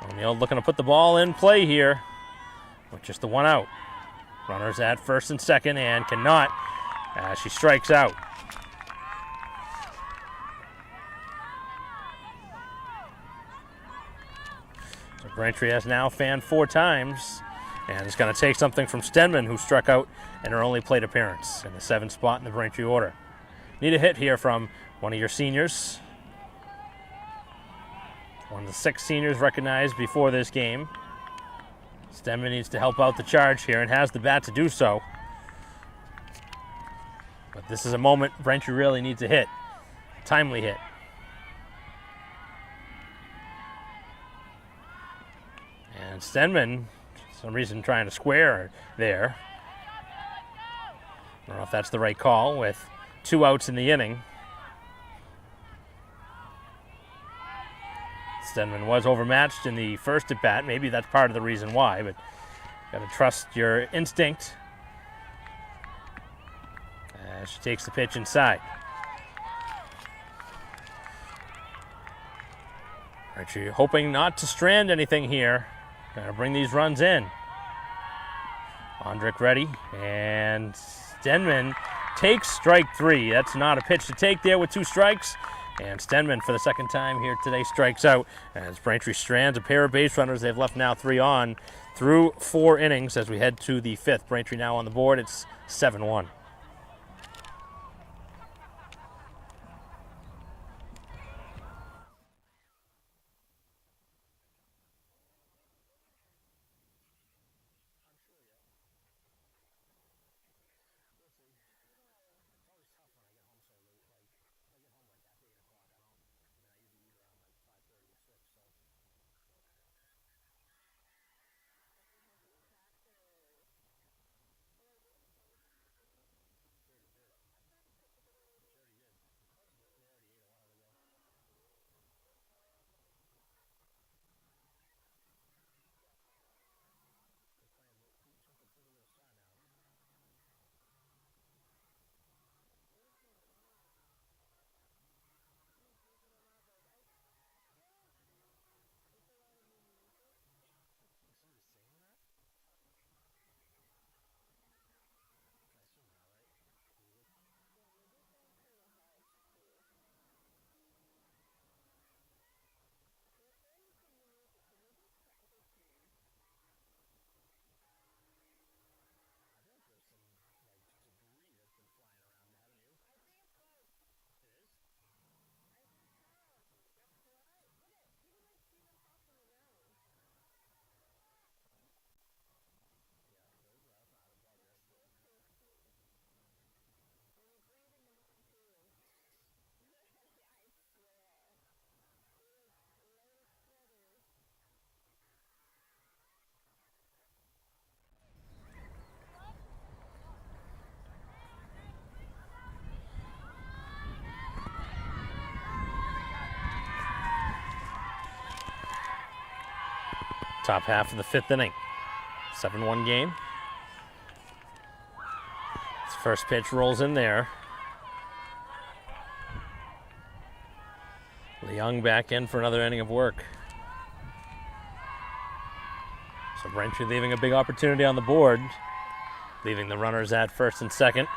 O'Neill looking to put the ball in play here with just the 1 out. Runners at first and second, and cannot as she strikes out. So Braintree has now fanned 4 times, and it's going to take something from Stenman, who struck out in her only plate appearance in the 7th spot in the Braintree order. Need a hit here from one of your seniors. One of the 6 seniors recognized before this game. Stenman needs to help out the charge here and has the bat to do so. But this is a moment Braintree really needs a hit. Timely hit. And Stenman, for some reason, trying to square there. I don't know if that's the right call with 2 outs in the inning. Stenman was overmatched in the first at bat. Maybe that's part of the reason why, but got to trust your instinct. As she takes the pitch inside. Archie hoping not to strand anything here. Got to bring these runs in. Ondrick ready, and Stenman takes strike 3. That's not a pitch to take there with 2 strikes. And Stenman, for the second time here today, strikes out as Braintree strands a pair of base runners. They've left now 3 on through 4 innings as we head to the 5th. Braintree now on the board. It's 7-1. Top half of the 5th inning. 7-1 game. His first pitch rolls in there. Leung back in for another inning of work. So Braintree leaving a big opportunity on the board, leaving the runners at first and second.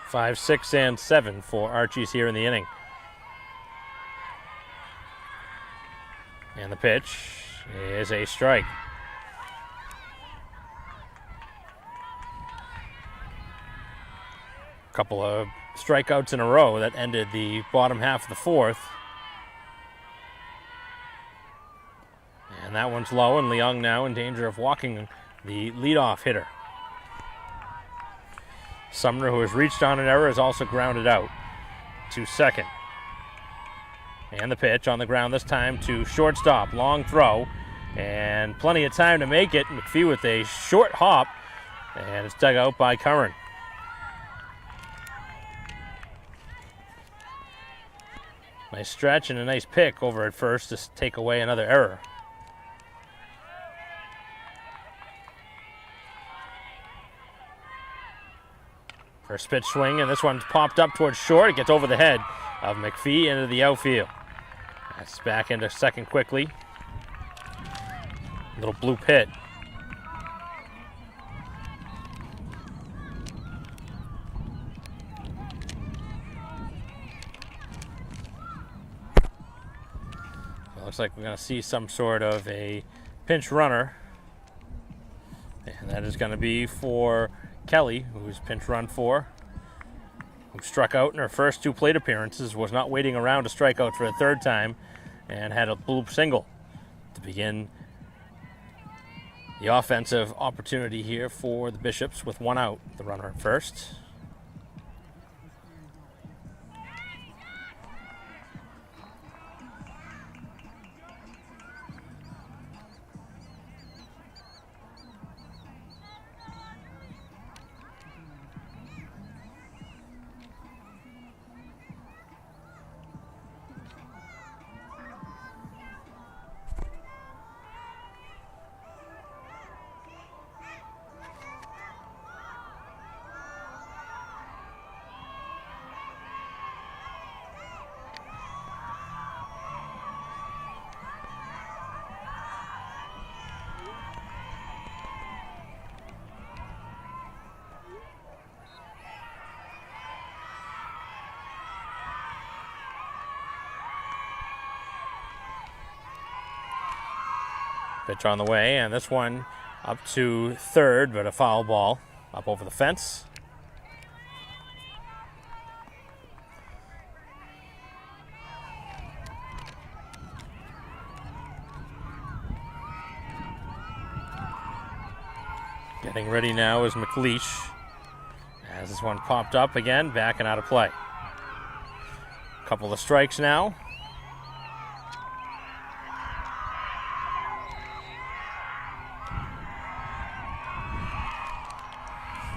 Five, 6, and 7 for Archies here in the inning. And the pitch is a strike. Couple of strikeouts in a row that ended the bottom half of the 4th. And that one's low, and Leung now in danger of walking the leadoff hitter. Sumner, who has reached on an error, is also grounded out to second. And the pitch on the ground this time to shortstop. Long throw, and plenty of time to make it. McPhee with a short hop, and it's dug out by Curran. Nice stretch and a nice pick over at first to take away another error. First pitch swing, and this one's popped up towards short. It gets over the head of McPhee into the outfield. That's back into second quickly. Little blue pit. Looks like we're going to see some sort of a pinch runner. And that is going to be for Kelly, who's pinch run for, who struck out in her first 2 plate appearances, was not waiting around to strike out for a third time, and had a bloop single to begin the offensive opportunity here for the Bishops with 1 out. The runner at first. Pitch on the way, and this one up to third, but a foul ball up over the fence. Getting ready now is McLeish. As this one popped up again, back and out of play. Couple of strikes now.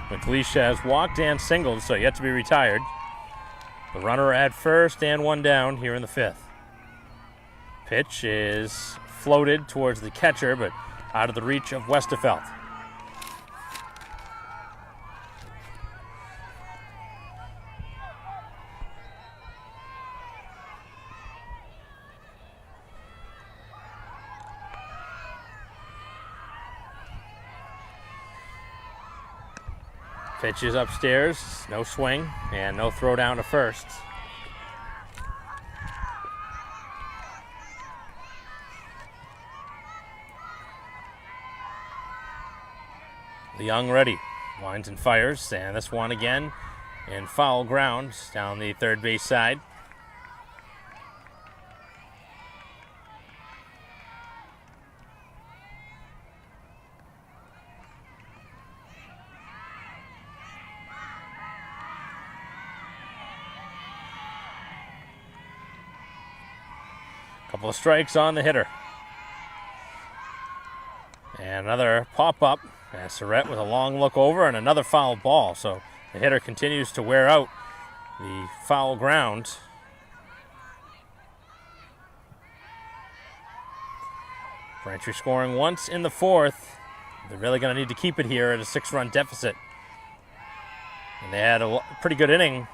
McLeish has walked and singled, so yet to be retired. The runner at first and 1 down here in the 5th. Pitch is floated towards the catcher, but out of the reach of Westerfeld. Pitch is upstairs, no swing, and no throw down to first. Leung ready, winds and fires, and this one again in foul ground down the third base side. Couple of strikes on the hitter. And another pop-up as Surratt with a long look over and another foul ball. So the hitter continues to wear out the foul ground. Braintree scoring once in the fourth. They're really going to need to keep it here at a 6-run deficit. And they had a pretty good inning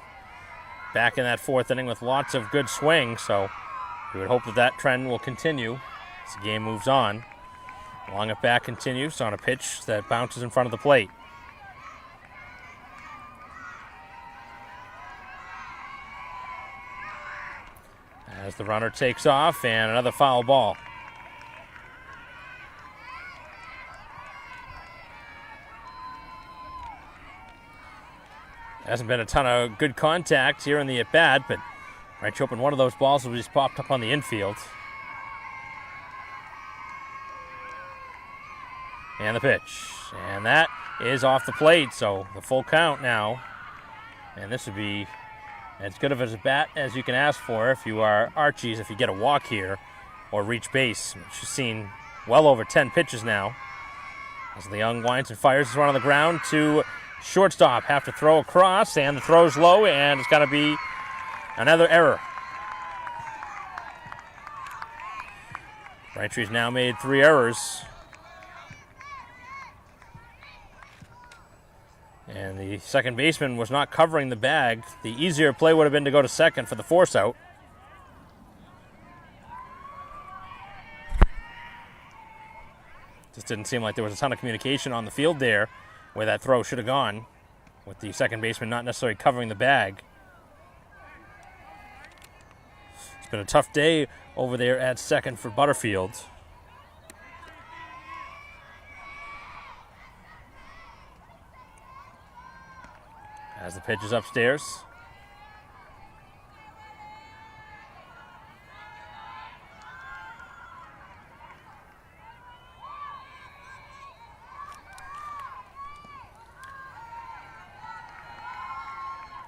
back in that fourth inning with lots of good swings, so we would hope that that trend will continue as the game moves on. Long at bat continues on a pitch that bounces in front of the plate. As the runner takes off, and another foul ball. Hasn't been a ton of good contact here in the at-bat, but right open one of those balls will just popped up on the infield. And the pitch. And that is off the plate, so the full count now. And this would be as good of a bat as you can ask for if you are Archie's, if you get a walk here or reach base, which you've seen well over 10 pitches now. As Leung winds and fires this one on the ground to shortstop. Have to throw across, and the throw's low, and it's got to be another error. Braintree's now made 3 errors. And the second baseman was not covering the bag. The easier play would have been to go to second for the force out. Just didn't seem like there was a ton of communication on the field there where that throw should have gone, with the second baseman not necessarily covering the bag. It's been a tough day over there at second for Butterfield. As the pitch is upstairs.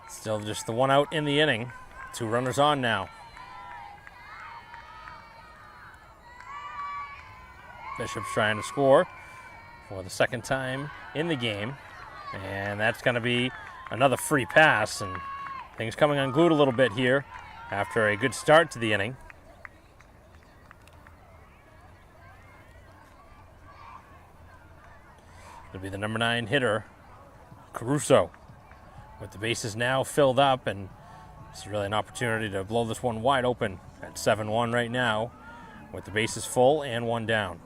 Still just the one out in the inning. 2 runners on now. Bishop's trying to score for the second time in the game. And that's going to be another free pass. And things coming unglued a little bit here after a good start to the inning. It'll be the number 9 hitter, Caruso. With the bases now filled up, and it's really an opportunity to blow this one wide open at 7-1 right now, with the bases full and 1 down.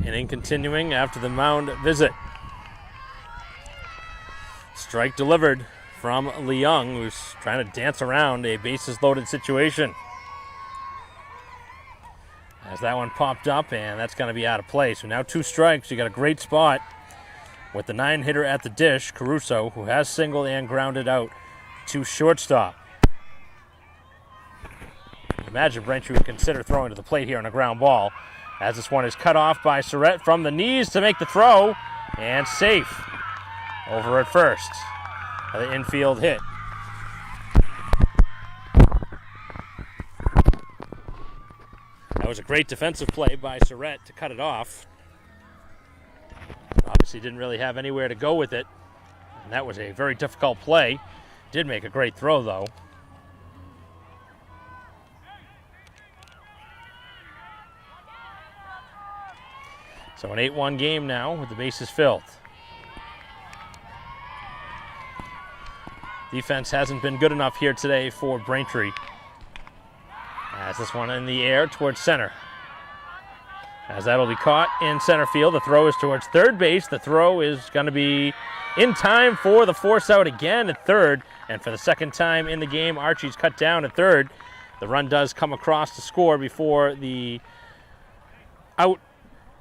Inning continuing after the mound visit. Strike delivered from Leung, who's trying to dance around a bases-loaded situation. As that one popped up, and that's going to be out of play. So now 2 strikes. You got a great spot with the 9 hitter at the dish, Caruso, who has singled and grounded out to shortstop. Imagine Braintree would consider throwing to the plate here on a ground ball, as this one is cut off by Surrett from the knees to make the throw, and safe over at first. The infield hit. That was a great defensive play by Surrett to cut it off. Obviously didn't really have anywhere to go with it, and that was a very difficult play. Did make a great throw, though. So an 8-1 game now with the bases filled. Defense hasn't been good enough here today for Braintree. As this one in the air towards center. As that'll be caught in center field. The throw is towards third base. The throw is going to be in time for the force out again at third. And for the second time in the game, Archie's cut down at third. The run does come across to score before the out.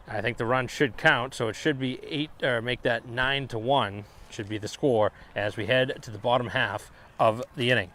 I think the run should count, so it should be 8, or make that 9-1 should be the score as we head to the bottom half of the inning.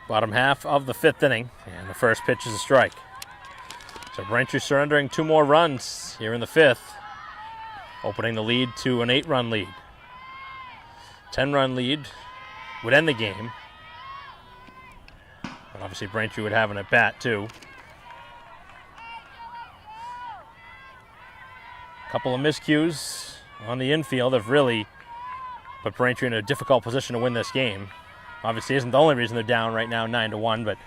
Bottom half of the 5th inning, and the first pitch is a strike. So Braintree surrendering 2 more runs here in the 5th, opening the lead to an 8-run lead. 10-run lead would end the game. And obviously Braintree would have an at-bat too. A couple of miscues on the infield have really put Braintree in a difficult position to win this game. Obviously isn't the only reason they're down right now 9-1, but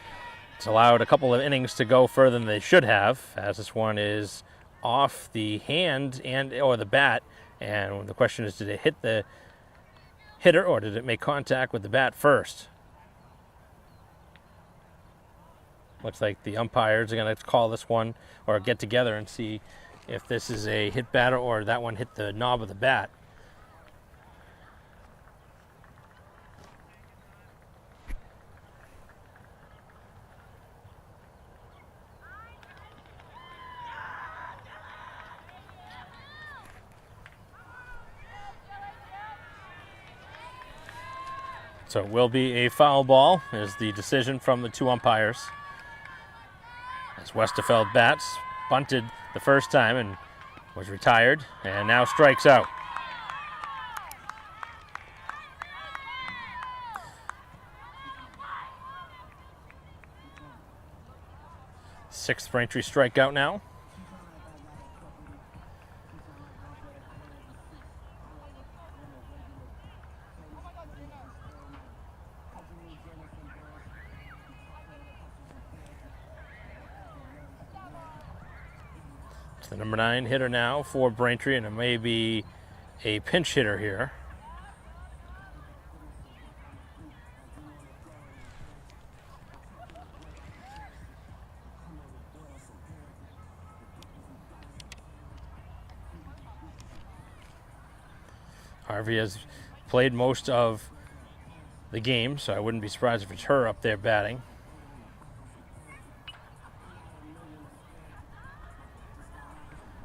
it's allowed a couple of innings to go further than they should have, as this one is off the hand or the bat. And the question is, did it hit the hitter or did it make contact with the bat first? Looks like the umpires are going to call this one or get together and see if this is a hit batter or that one hit the knob of the bat. So it will be a foul ball, is the decision from the 2 umpires. As Westerfeld bats, bunted the first time and was retired, and now strikes out. Sixth Braintree strikeout now. The number 9 hitter now for Braintree, and it may be a pinch hitter here. Harvey has played most of the game, so I wouldn't be surprised if it's her up there batting.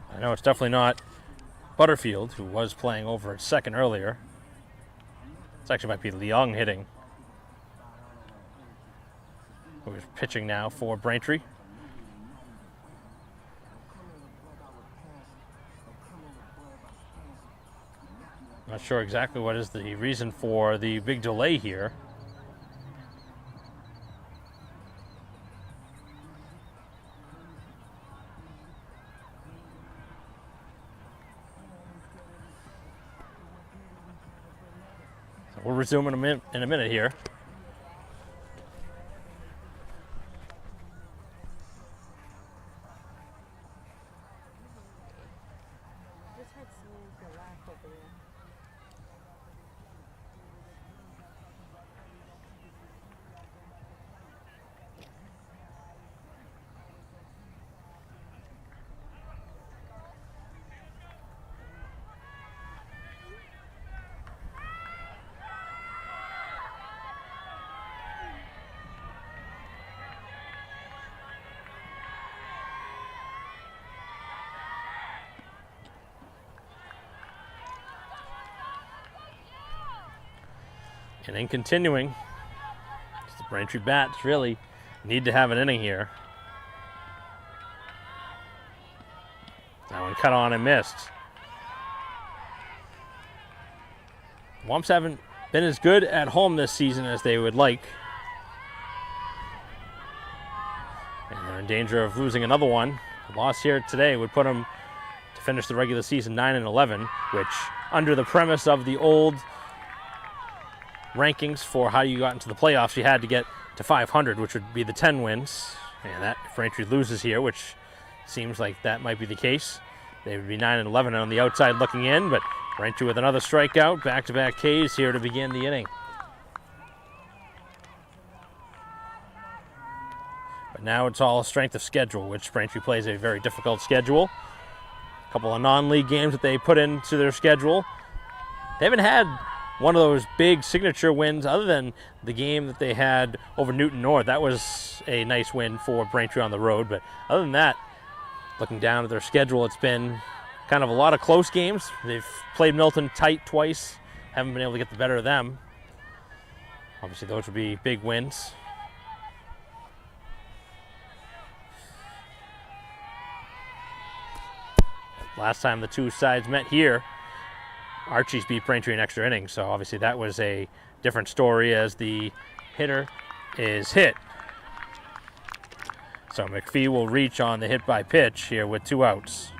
I know it's definitely not Butterfield, who was playing over at second earlier. It actually might be Leung hitting, who is pitching now for Braintree. Not sure exactly what is the reason for the big delay here. We'll resume in a minute here. And in continuing, the Braintree bats really need to have an inning here. That one cut on and missed. Wumps haven't been as good at home this season as they would like. And they're in danger of losing another one. A loss here today would put them to finish the regular season 9-11, which, under the premise of the old rankings for how you got into the playoffs, you had to get to 500, which would be the 10 wins. And that, if Braintree loses here, which seems like that might be the case, they would be 9-11 on the outside looking in. But Braintree with another strikeout, back-to-back Ks here to begin the inning. But now it's all a strength of schedule, which Braintree plays a very difficult schedule. A couple of non-league games that they put into their schedule. They haven't had one of those big signature wins other than the game that they had over Newton North. That was a nice win for Braintree on the road. But other than that, looking down at their schedule, it's been kind of a lot of close games. They've played Milton tight twice, haven't been able to get the better of them. Obviously, those would be big wins. Last time the two sides met here, Archie's beat Braintree in extra innings, so obviously that was a different story as the hitter is hit. So McPhee will reach on the hit by pitch here with 2 outs.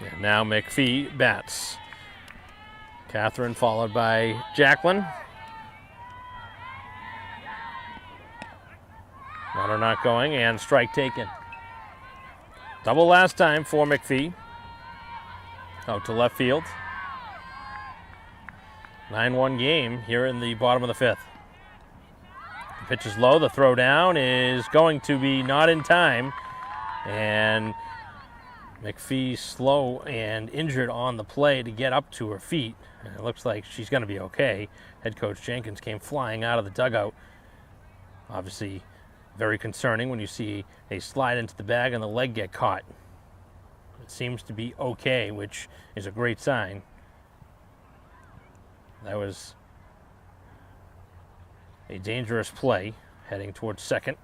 And now McPhee bats. Catherine followed by Jacqueline. Runner not going and strike taken. Double last time for McPhee. Out to left field. 9-1 game here in the bottom of the 5th. The pitch is low. The throw down is going to be not in time. And McPhee slow and injured on the play to get up to her feet. And it looks like she's going to be okay. Head coach Jenkins came flying out of the dugout. Obviously very concerning when you see a slide into the bag and the leg get caught. It seems to be okay, which is a great sign. That was a dangerous play heading towards second.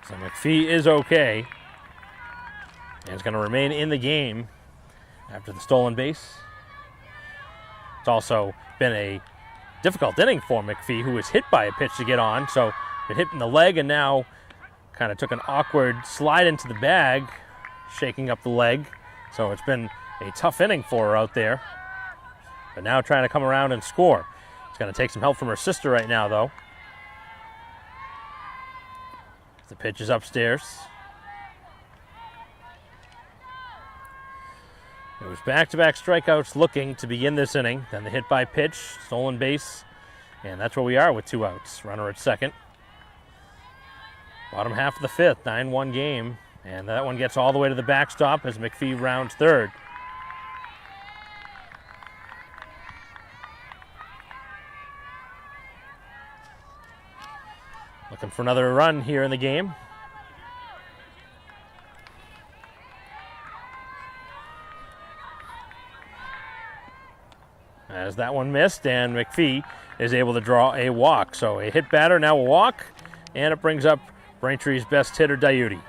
So McPhee is okay and is going to remain in the game after the stolen base. It's also been a difficult inning for McPhee, who was hit by a pitch to get on. So it hit in the leg and now kind of took an awkward slide into the bag, shaking up the leg. So it's been a tough inning for her out there. But now trying to come around and score. It's going to take some help from her sister right now, though. The pitch is upstairs. It was back-to-back strikeouts looking to begin this inning. Then the hit by pitch, stolen base, and that's where we are with 2 outs. Runner at second. Bottom half of the 5th, 9-1 game. And that one gets all the way to the backstop as McPhee rounds third. Looking for another run here in the game. As that one missed, and McPhee is able to draw a walk. So a hit batter, now a walk, and it brings up Braintree's best hitter, Diuti,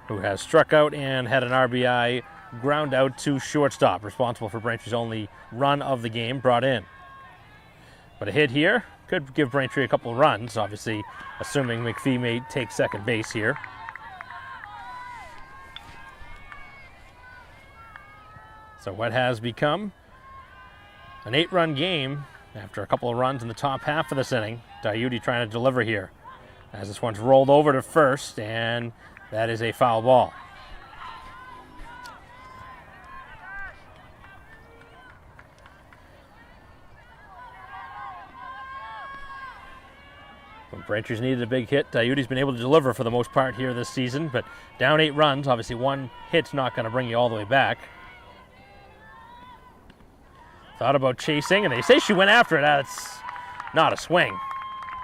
who has struck out and had an RBI ground out to shortstop, responsible for Braintree's only run of the game brought in. But a hit here could give Braintree a couple of runs, obviously, assuming McPhee may take second base here. So what has become an 8-run game after a couple of runs in the top half of this inning. Diuti trying to deliver here as this one's rolled over to first, and that is a foul ball. When Braintree's needed a big hit, Diuti's been able to deliver for the most part here this season, but down 8 runs, obviously one hit's not going to bring you all the way back. Thought about chasing, and they say she went after it. That's not a swing.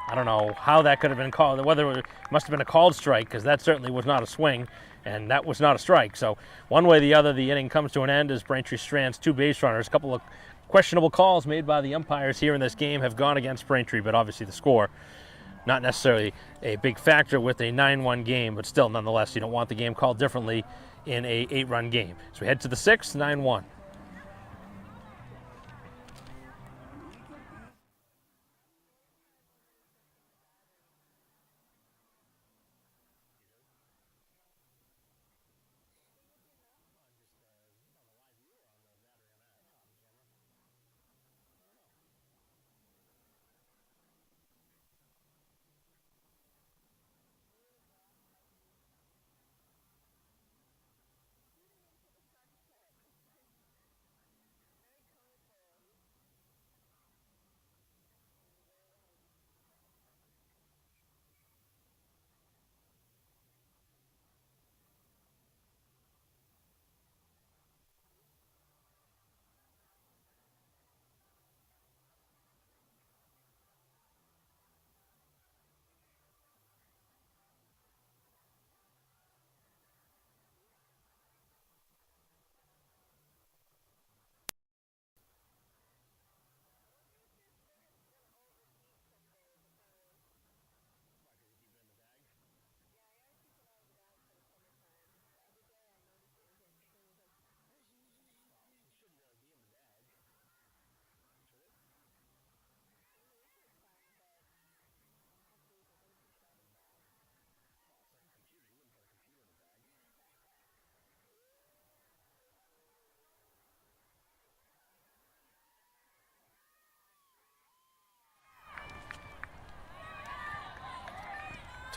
I don't know how that could have been called, whether it must have been a called strike, because that certainly was not a swing, and that was not a strike. So one way or the other, the inning comes to an end as Braintree strands 2 base runners. A couple of questionable calls made by the umpires here in this game have gone against Braintree, but obviously the score not necessarily a big factor with a 9-1 game, but still, nonetheless, you don't want the game called differently in a 8-run game. So we head to the 6th, 9-1.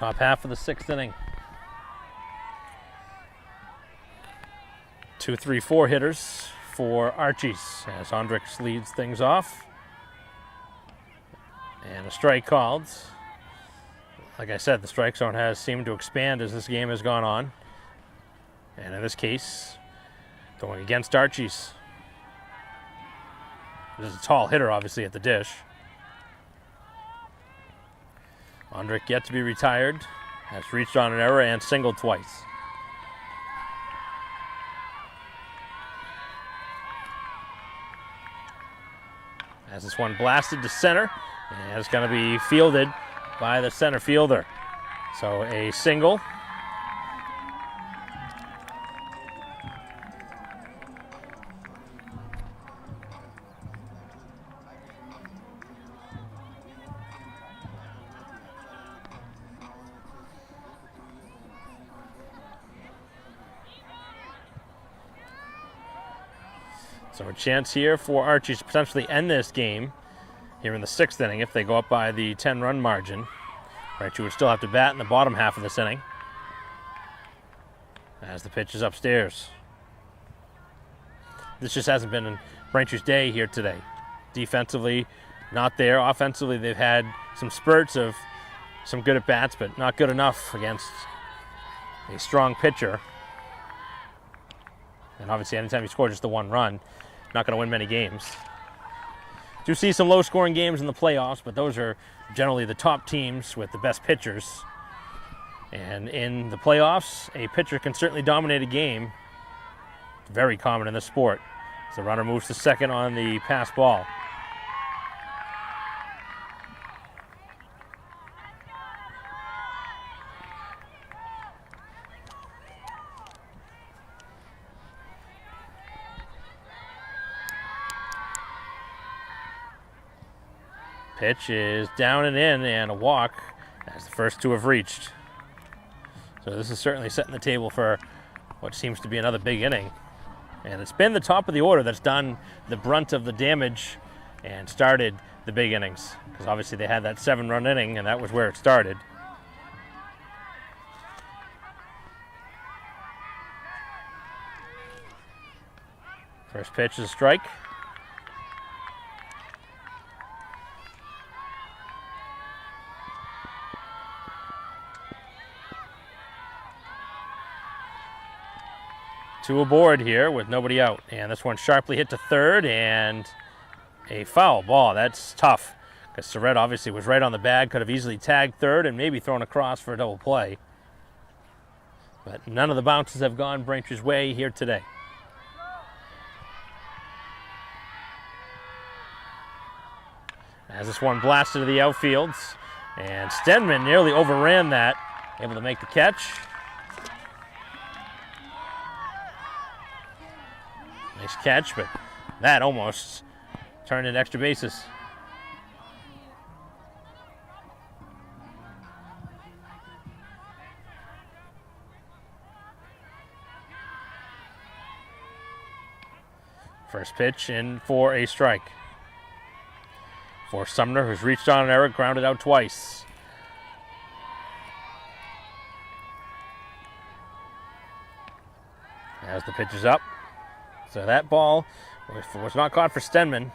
Top half of the 6th inning. 2, 3, 4 hitters for Archies as Hendricks leads things off. And a strike called. Like I said, the strike zone has seemed to expand as this game has gone on. And in this case, going against Archies. This is a tall hitter, obviously, at the dish. Hendrick yet to be retired. Has reached on an error and singled twice. As this one blasted to center, and it's going to be fielded by the center fielder. So a single. So a chance here for Archies to potentially end this game here in the 6th inning if they go up by the 10-run margin. Braintree would still have to bat in the bottom half of this inning as the pitch is upstairs. This just hasn't been Braintree's day here today. Defensively, not there. Offensively, they've had some spurts of some good at-bats, but not good enough against a strong pitcher. And obviously, anytime you score just the one run, not going to win many games. Do see some low-scoring games in the playoffs, but those are generally the top teams with the best pitchers. And in the playoffs, a pitcher can certainly dominate a game. Very common in this sport. So the runner moves to second on the pass ball. Pitch is down and in, and a walk as the first two have reached. So this is certainly setting the table for what seems to be another big inning. And it's been the top of the order that's done the brunt of the damage and started the big innings. Because obviously they had that 7-run inning, and that was where it started. First pitch is a strike. Two aboard here with nobody out. And this one sharply hit to third and a foul ball. That's tough because Surratt obviously was right on the bag, could have easily tagged third and maybe thrown across for a double play. But none of the bounces have gone Braintree's way here today. As this one blasted to the outfield, and Stenman nearly overran that, able to make the catch. Nice catch, but that almost turned into extra bases. First pitch in for a strike. For Sumner, who's reached on an error, grounded out twice. As the pitch is up. So that ball was not caught for Stenman.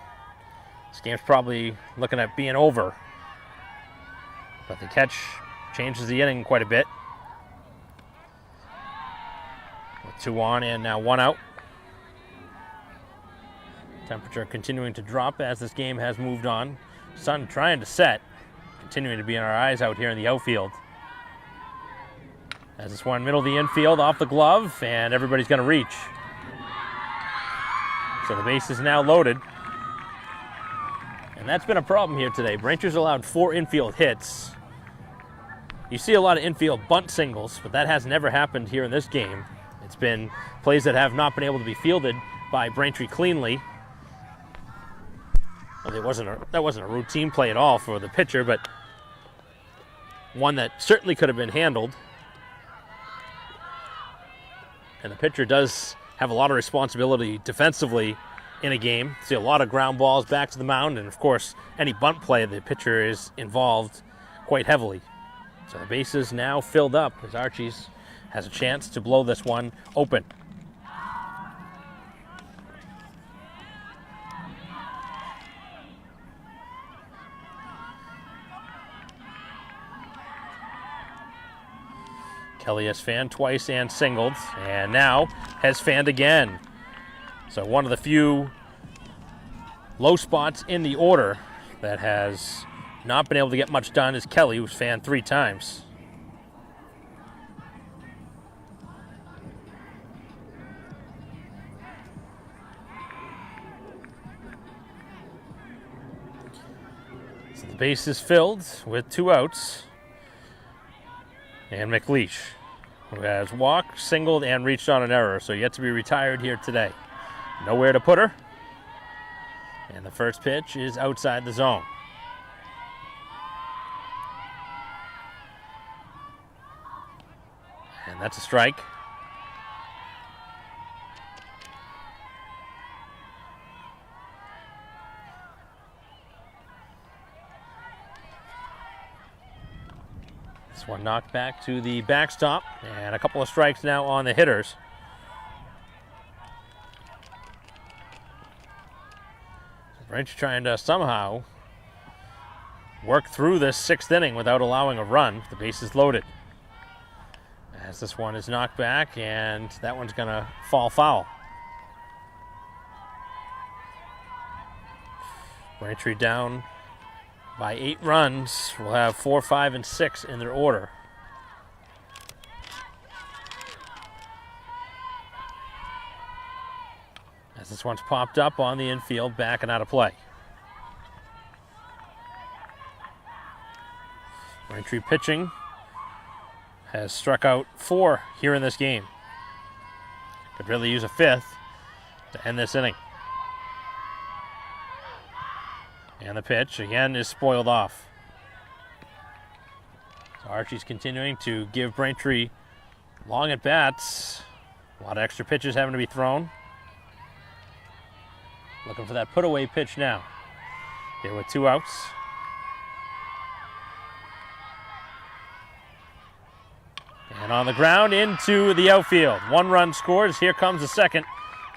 This game's probably looking at being over. But the catch changes the inning quite a bit. With 2 on and now 1 out. Temperature continuing to drop as this game has moved on. Sun trying to set. Continuing to be in our eyes out here in the outfield. As this one middle of the infield off the glove, and everybody's going to reach. So the base is now loaded. And that's been a problem here today. Braintree's allowed 4 infield hits. You see a lot of infield bunt singles, but that has never happened here in this game. It's been plays that have not been able to be fielded by Braintree cleanly. Well, that wasn't a routine play at all for the pitcher, but one that certainly could have been handled. And the pitcher does have a lot of responsibility defensively in a game. See a lot of ground balls back to the mound, and of course, any bunt play, the pitcher is involved quite heavily. So the base is now filled up as Archie's has a chance to blow this one open. Kelly has fanned twice and singled, and now has fanned again. So one of the few low spots in the order that has not been able to get much done is Kelly, who's fanned 3 times. So the base is filled with 2 outs. And McLeish, who has walked, singled, and reached on an error, so yet to be retired here today. Nowhere to put her. And the first pitch is outside the zone. And that's a strike. This one knocked back to the backstop, and a couple of strikes now on the hitters. Braintree trying to somehow work through this 6th inning without allowing a run. The base is loaded. As this one is knocked back, and that one's going to fall foul. Braintree down by 8 runs. Will have 4, 5, and 6 in their order. As this one's popped up on the infield, back and out of play. Braintree pitching has struck out 4 here in this game. Could really use a 5th to end this inning. And the pitch, again, is spoiled off. So Archie's continuing to give Braintree long at bats. A lot of extra pitches having to be thrown. Looking for that put-away pitch now. Here with 2 outs. And on the ground into the outfield. 1 run scores. Here comes the second.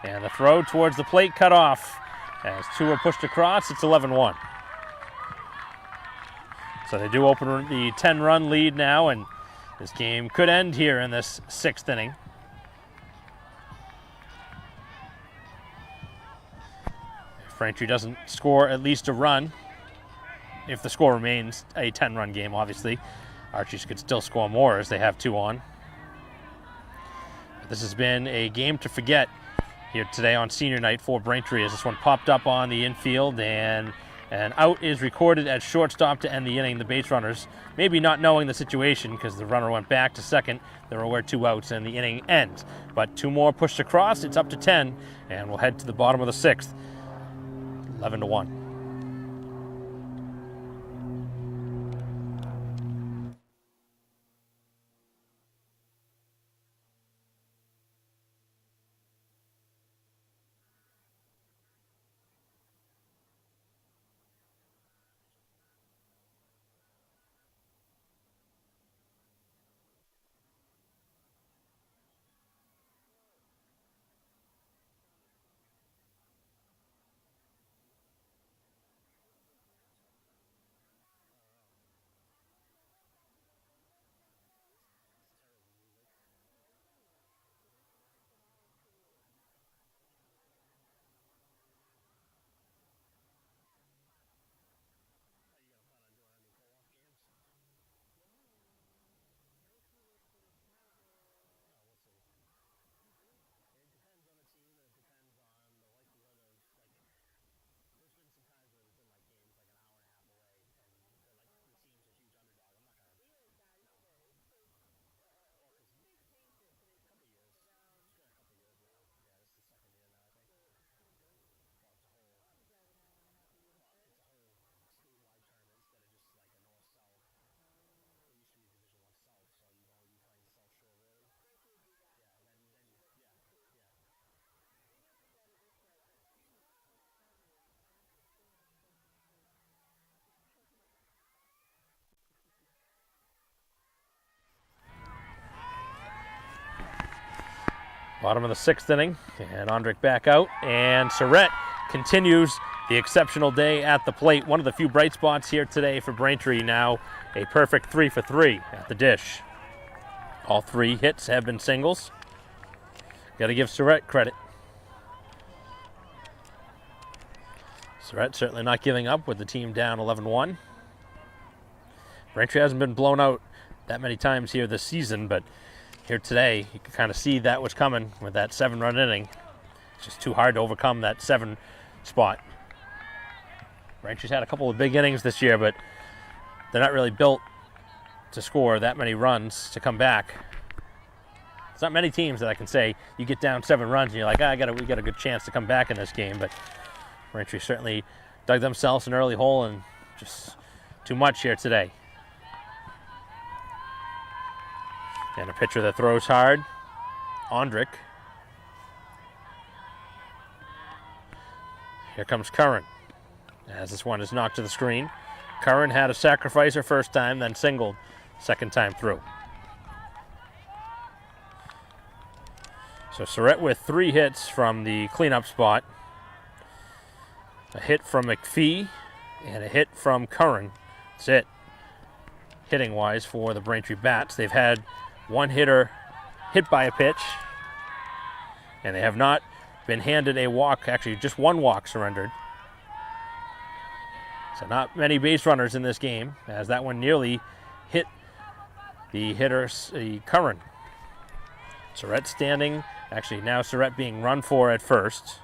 And the throw towards the plate cut off. As 2 are pushed across, it's 11-1. So they do open the 10-run lead now, and this game could end here in this 6th inning. If Braintree doesn't score at least a run, if the score remains a 10-run game, obviously, Archies could still score more as they have 2 on. This has been a game to forget here today on senior night for Braintree, as this one popped up on the infield, and an out is recorded at shortstop to end the inning. The base runners, maybe not knowing the situation because the runner went back to second, there were 2 outs and the inning ends. But 2 more pushed across, it's up to 10, and we'll head to the bottom of the 6th, 11-1. Bottom of the 6th inning, and Ondrick back out, and Surratt continues the exceptional day at the plate. One of the few bright spots here today for Braintree. Now a perfect 3 for 3 at the dish. All 3 hits have been singles. Got to give Surratt credit. Surratt certainly not giving up with the team down 11-1. Braintree hasn't been blown out that many times here this season, but here today, you can kind of see that was coming with that 7-run inning. It's just too hard to overcome that 7 spot. Braintree's had a couple of big innings this year, but they're not really built to score that many runs to come back. It's not many teams that I can say you get down 7 runs and you're like, we got a good chance to come back in this game. But Braintree certainly dug themselves an early hole, and just too much here today. And a pitcher that throws hard, Ondrick. Here comes Curran, as this one is knocked to the screen. Curran had a sacrificer first time, then singled second time through. So Surratt with 3 hits from the cleanup spot. A hit from McPhee and a hit from Curran. That's it, hitting-wise, for the Braintree Bats. They've had one hitter hit by a pitch, and they have not been handed a walk. Actually, just 1 walk surrendered. So not many base runners in this game, as that one nearly hit the hitter, Curran. Surratt standing, actually now Surratt being run for at first.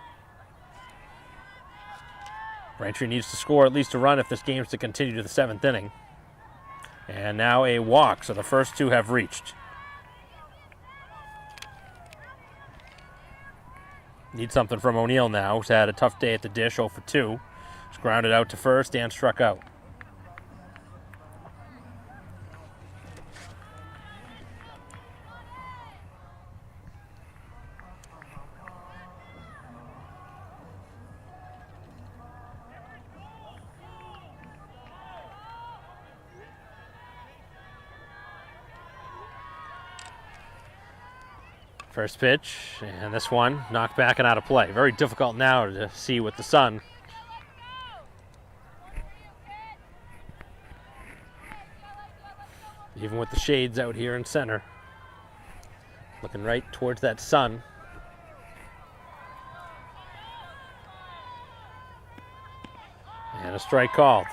Braintree needs to score at least a run if this game's to continue to the 7th inning. And now a walk, so the first 2 have reached. Need something from O'Neill now, who's had a tough day at the dish, 0 for 2. He's grounded out to first and struck out. First pitch, and this one knocked back and out of play. Very difficult now to see with the sun. Even with the shades out here in center. Looking right towards that sun. And a strike called.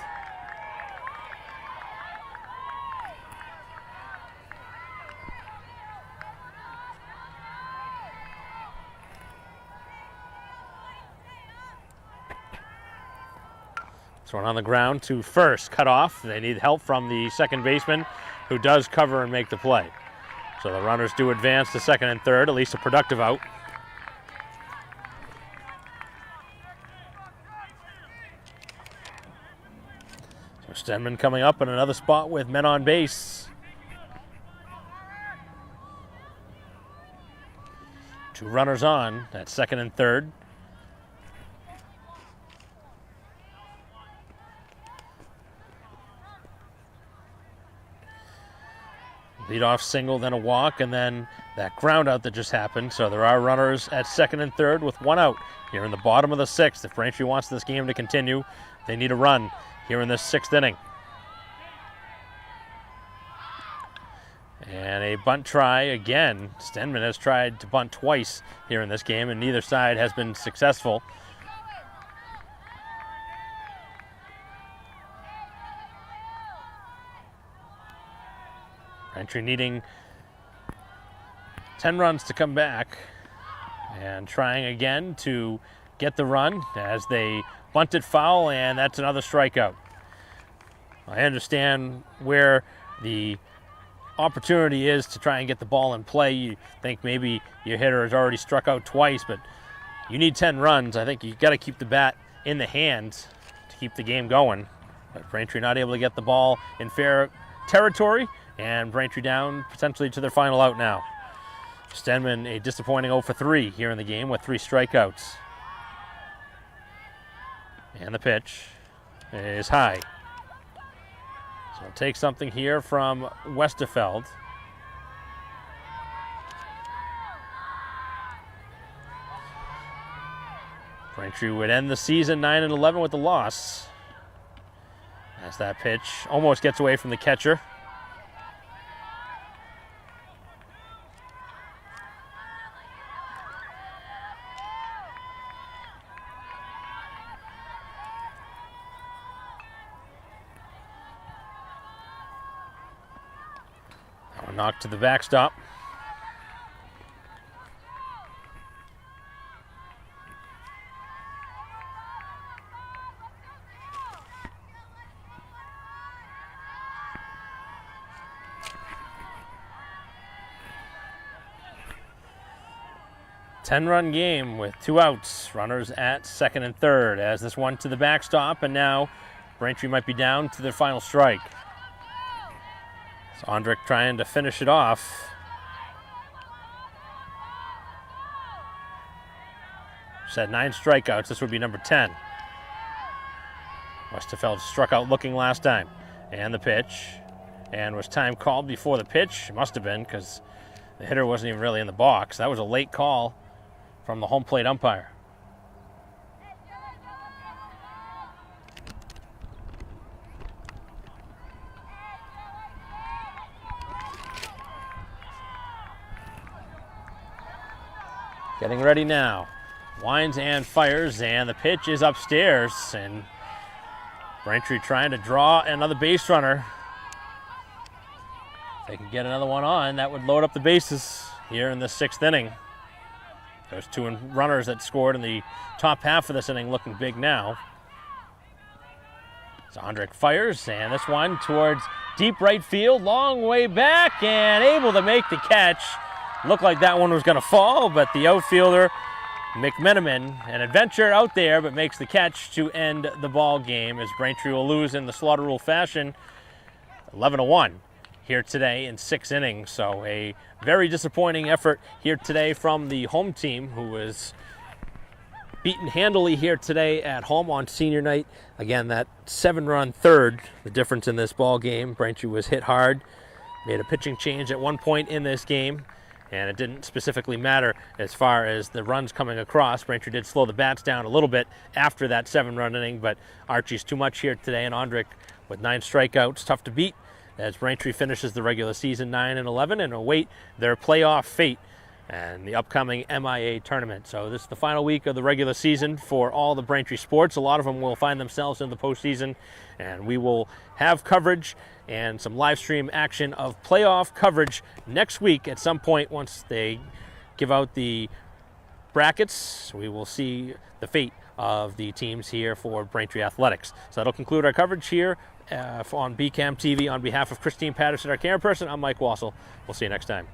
One on the ground to first, cut off. They need help from the second baseman, who does cover and make the play. So the runners do advance to second and third, at least a productive out. So Stenman coming up in another spot with men on base. 2 runners on at second and third. Leadoff single, then a walk, and then that ground out that just happened. So there are runners at second and third with 1 out here in the bottom of the 6th. If Braintree wants this game to continue, they need a run here in this 6th inning. And a bunt try again. Stenman has tried to bunt twice here in this game, and neither side has been successful. Braintree needing 10 runs to come back, and trying again to get the run as they bunted foul, and that's another strikeout. I understand where the opportunity is to try and get the ball in play. You think maybe your hitter has already struck out twice, but you need 10 runs. I think you got to keep the bat in the hands to keep the game going. But Braintree not able to get the ball in fair territory, and Braintree down potentially to their final out now. Stenman a disappointing 0 for 3 here in the game with 3 strikeouts. And the pitch is high. So we'll take something here from Westerfeld. Braintree would end the season 9-11 with the loss, as that pitch almost gets away from the catcher. That one knocked to the backstop. Ten-run game with 2 outs. Runners at second and third as this one to the backstop, and now Braintree might be down to their final strike. So Ondrick trying to finish it off. Just had 9 strikeouts. This would be number 10. Westerfeld struck out looking last time. And the pitch. And was time called before the pitch? It must have been, because the hitter wasn't even really in the box. That was a late call from the home plate umpire. Getting ready now. Winds and fires, and the pitch is upstairs, and Braintree trying to draw another base runner. If they can get another one on, that would load up the bases here in the 6th inning. Those 2 runners that scored in the top half of this inning looking big now. So Ondrick fires, and this one towards deep right field, long way back, and able to make the catch. Looked like that one was going to fall, but the outfielder, McMenamin, an adventure out there, but makes the catch to end the ball game as Braintree will lose in the slaughter rule fashion, 11-1. Here today in 6 innings. So a very disappointing effort here today from the home team, who was beaten handily here today at home on senior night. Again, that 7-run third, the difference in this ball game. Braintree was hit hard, made a pitching change at one point in this game, and it didn't specifically matter as far as the runs coming across. Braintree did slow the bats down a little bit after that 7-run inning, but Archie's too much here today, and Ondrick with 9 strikeouts, tough to beat, as Braintree finishes the regular season 9-11 and await their playoff fate and the upcoming MIA tournament. So this is the final week of the regular season for all the Braintree sports. A lot of them will find themselves in the postseason, and we will have coverage and some live stream action of playoff coverage next week at some point. Once they give out the brackets, we will see the fate of the teams here for Braintree Athletics. So that'll conclude our coverage here on BCAM TV. On behalf of Christine Patterson, our camera person, I'm Mike Wassel. We'll see you next time.